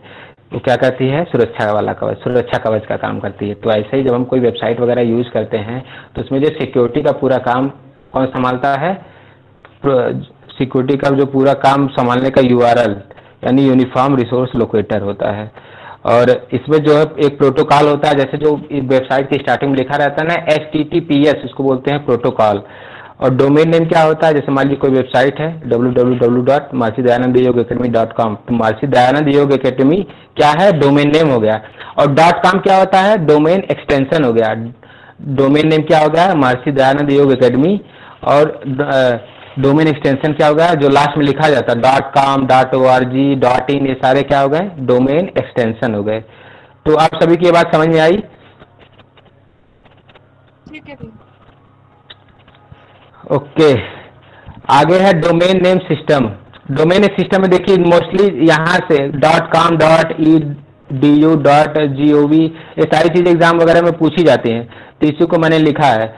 वो क्या करती है? सुरक्षा वाला कवच, सुरक्षा कवच का काम करती है। तो ऐसे ही जब हम कोई वेबसाइट वगैरह यूज करते हैं तो उसमें जो सिक्योरिटी का पूरा काम कौन संभालता है? सिक्योरिटी का जो पूरा काम संभालने का URL यानी यूनिफॉर्म रिसोर्स लोकेटर होता है। और इसमें जो है एक प्रोटोकॉल होता है, जैसे जो वेबसाइट की स्टार्टिंग में लिखा रहता है ना HTTPS, उसको बोलते हैं प्रोटोकॉल। और डोमेन नेम क्या होता है? जैसे मान लीजिए कोई वेबसाइट है www.mahर्षिदयानंदयोग.com, तो महर्षि दयानंद योग अकेडमी क्या है? डोमेन नेम हो गया। और .com क्या होता है? डोमेन एक्सटेंशन हो गया। डोमेन नेम क्या हो गया? महर्षि दयानंद योग अकेडमी। और डोमेन एक्सटेंशन क्या हो गया? जो लास्ट में लिखा जाता है .com, .org, .in, ये सारे क्या हो गए? डोमेन एक्सटेंशन हो गए। तो आप सभी की ये बात समझ में आई? ठीक है भैया। ओके, आगे है domain name system. Domain name system में देखिए मोस्टली यहाँ से .com, .edu, .gov ये सारी चीज़ें एग्जाम वगैरह में पूछी जाती हैं, तो इसी को मैंने लिखा है।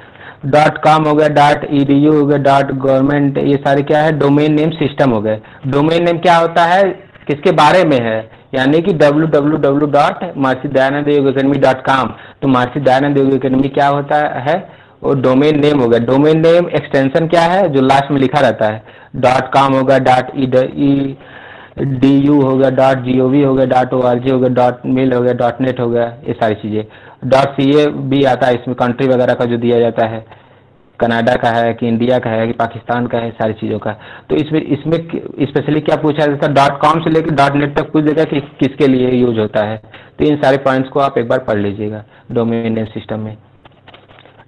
.com हो गया, .edu हो गया, .government, ये सारे क्या है? डोमेन नेम सिस्टम हो गए। डोमेन नेम क्या होता है? किसके बारे में है? यानी कि www.mahर्षिदयानंदयोगअकेडमी.com, तो महर्षि दयानंद योग अकेडमी क्या होता है? वो डोमेन नेम हो गया। डोमेन नेम एक्सटेंशन क्या है? जो लास्ट में लिखा रहता है .com होगा, .edu होगा, .gov होगा, .org होगा, .mil हो गया, .net हो गया, ये सारी चीज़ें। .ca भी आता है इसमें, कंट्री वगैरह का जो दिया जाता है, कनाडा का है कि इंडिया का है कि पाकिस्तान का है, सारी चीज़ों का। तो इसमें स्पेशली क्या पूछा जाता है? .com से लेकर .net तक पूछ देगा कि किसके लिए यूज होता है। तो इन सारे पॉइंट्स को आप एक बार पढ़ लीजिएगा डोमेन नेम सिस्टम में।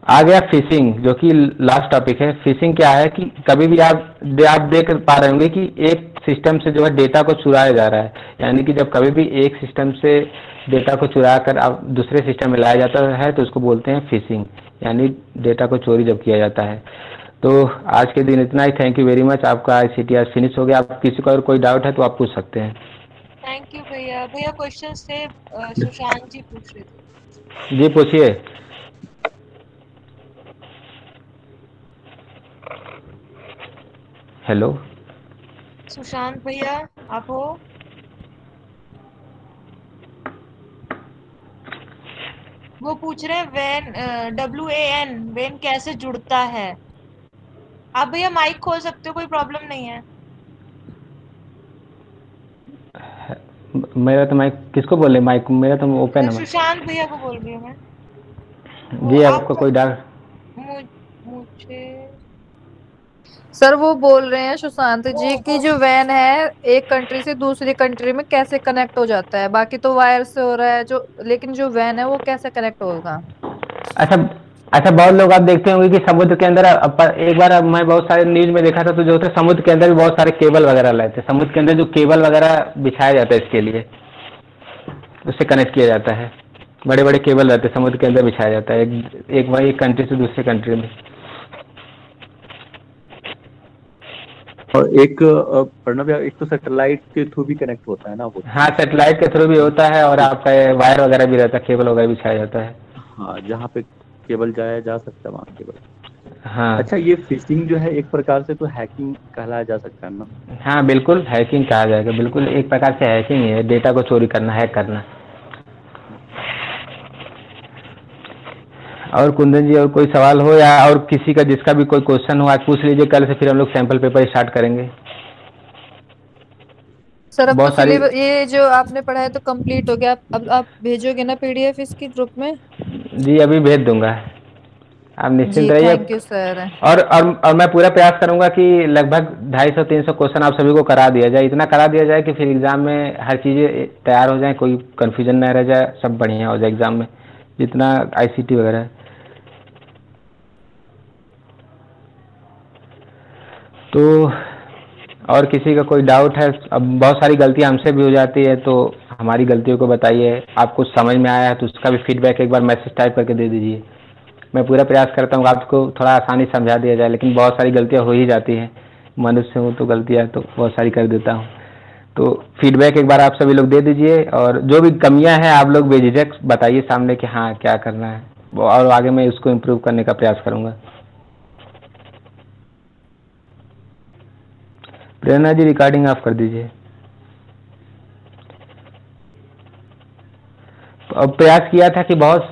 आ गया फिशिंग, जो कि लास्ट टॉपिक है। फिशिंग क्या है कि कभी भी आप देख पा रहे होंगे कि एक सिस्टम से जो है डेटा को चुराया जा रहा है, यानी कि जब कभी भी एक सिस्टम से डेटा को चुरा कर आप दूसरे सिस्टम में लाया जाता है तो उसको बोलते हैं फिशिंग, यानी डेटा को चोरी जब किया जाता है। तो आज के दिन इतना ही। Thank you very much. आपका ICT आज फिनिश हो गया। आप किसी को अगर कोई डाउट है तो आप पूछ सकते हैं। थैंक यू भैया। भैया क्वेश्चन थे, सुशांत जी पूछ रहे थे। जी पूछिए। हेलो सुशांत भैया आप हो? वो पूछ रहे हैं WAN वेन कैसे जुड़ता है। आप भैया माइक खोल सकते हो, कोई प्रॉब्लम नहीं है। मेरा तो माइक किसको बोले? माइक मेरा तो ओपन है। सुशांत भैया को बोल रही हूँ मैं। जी आपको कोई डाउट? मुझे सर वो बोल रहे हैं सुशांत जी की जो वैन है एक कंट्री से दूसरी कंट्री में कैसे कनेक्ट हो जाता है, बाकी तो वायर से हो रहा है जो, लेकिन जो वैन है वो कैसे कनेक्ट होगा? अच्छा बहुत लोग आप देखते होंगे कि समुद्र के अंदर एक बार मैं बहुत सारे न्यूज में देखा था, तो जो होता है समुद्र के अंदर भी बहुत सारे केबल वगैरह रहते हैं। समुद्र के अंदर जो केबल वगैरह बिछाया जाता है इसके लिए, उससे कनेक्ट किया जाता है। बड़े बड़े केबल रहते हैं, समुद्र के अंदर बिछाया जाता है, एक कंट्री से दूसरे कंट्री में। और एक प्रणव भैया, एक तो सैटेलाइट के थ्रू भी कनेक्ट होता है ना वो? हाँ, सैटेलाइट के थ्रू भी होता है, और आपका वायर वगैरह भी रहता है, केबल वगैरह बिछाया जाता है। हाँ, जहाँ पे केबल जाया जा सकता है वहाँ केबल। हाँ। अच्छा, ये फिशिंग जो है एक प्रकार से तो हैकिंग कहलाया जा सकता है ना? हाँ बिल्कुल, हैकिंग कहा जाएगा, बिल्कुल एक प्रकार से हैकिंग है, डेटा को चोरी करना, हैक करना। और कुंदन जी, और कोई सवाल हो या और किसी का जिसका भी कोई क्वेश्चन हो आज पूछ लीजिए, कल से फिर हम लोग सैंपल पेपर स्टार्ट करेंगे। सर अब तो बहुत सारी। ये जो आपने पढ़ा है तो कंप्लीट हो गया, अब आप भेजोगे ना पीडीएफ इसकी ग्रुप में? जी अभी भेज दूंगा, आप निश्चिंत जी रहिए। Thank you sir. और मैं पूरा प्रयास करूंगा कि लगभग 250-300 क्वेश्चन आप सभी को करा दिया जाए, इतना करा दिया जाए कि फिर एग्जाम में हर चीज़ें तैयार हो जाए, कोई कन्फ्यूजन ना रह जाए, सब बढ़िया हो जाए एग्जाम में, जितना आईसीटी वगैरह है। तो और किसी का कोई डाउट है? अब बहुत सारी गलतियां हमसे भी हो जाती है, तो हमारी गलतियों को बताइए। आपको समझ में आया है तो उसका भी फीडबैक एक बार मैसेज टाइप करके दे दीजिए। मैं पूरा प्रयास करता हूँ आपको थोड़ा आसानी समझा दिया जाए, लेकिन बहुत सारी गलतियाँ हो ही जाती हैं, मनुष्य हूँ तो गलतियाँ तो बहुत सारी कर देता हूँ। तो फीडबैक एक बार आप सभी लोग दे दीजिए, और जो भी कमियां हैं आप लोग बेझिझक बताइए सामने कि हाँ क्या करना है, और आगे मैं उसको इम्प्रूव करने का प्रयास करूँगा। प्रेरणा जी रिकॉर्डिंग ऑफ कर दीजिए। अब प्रयास किया था कि बहुत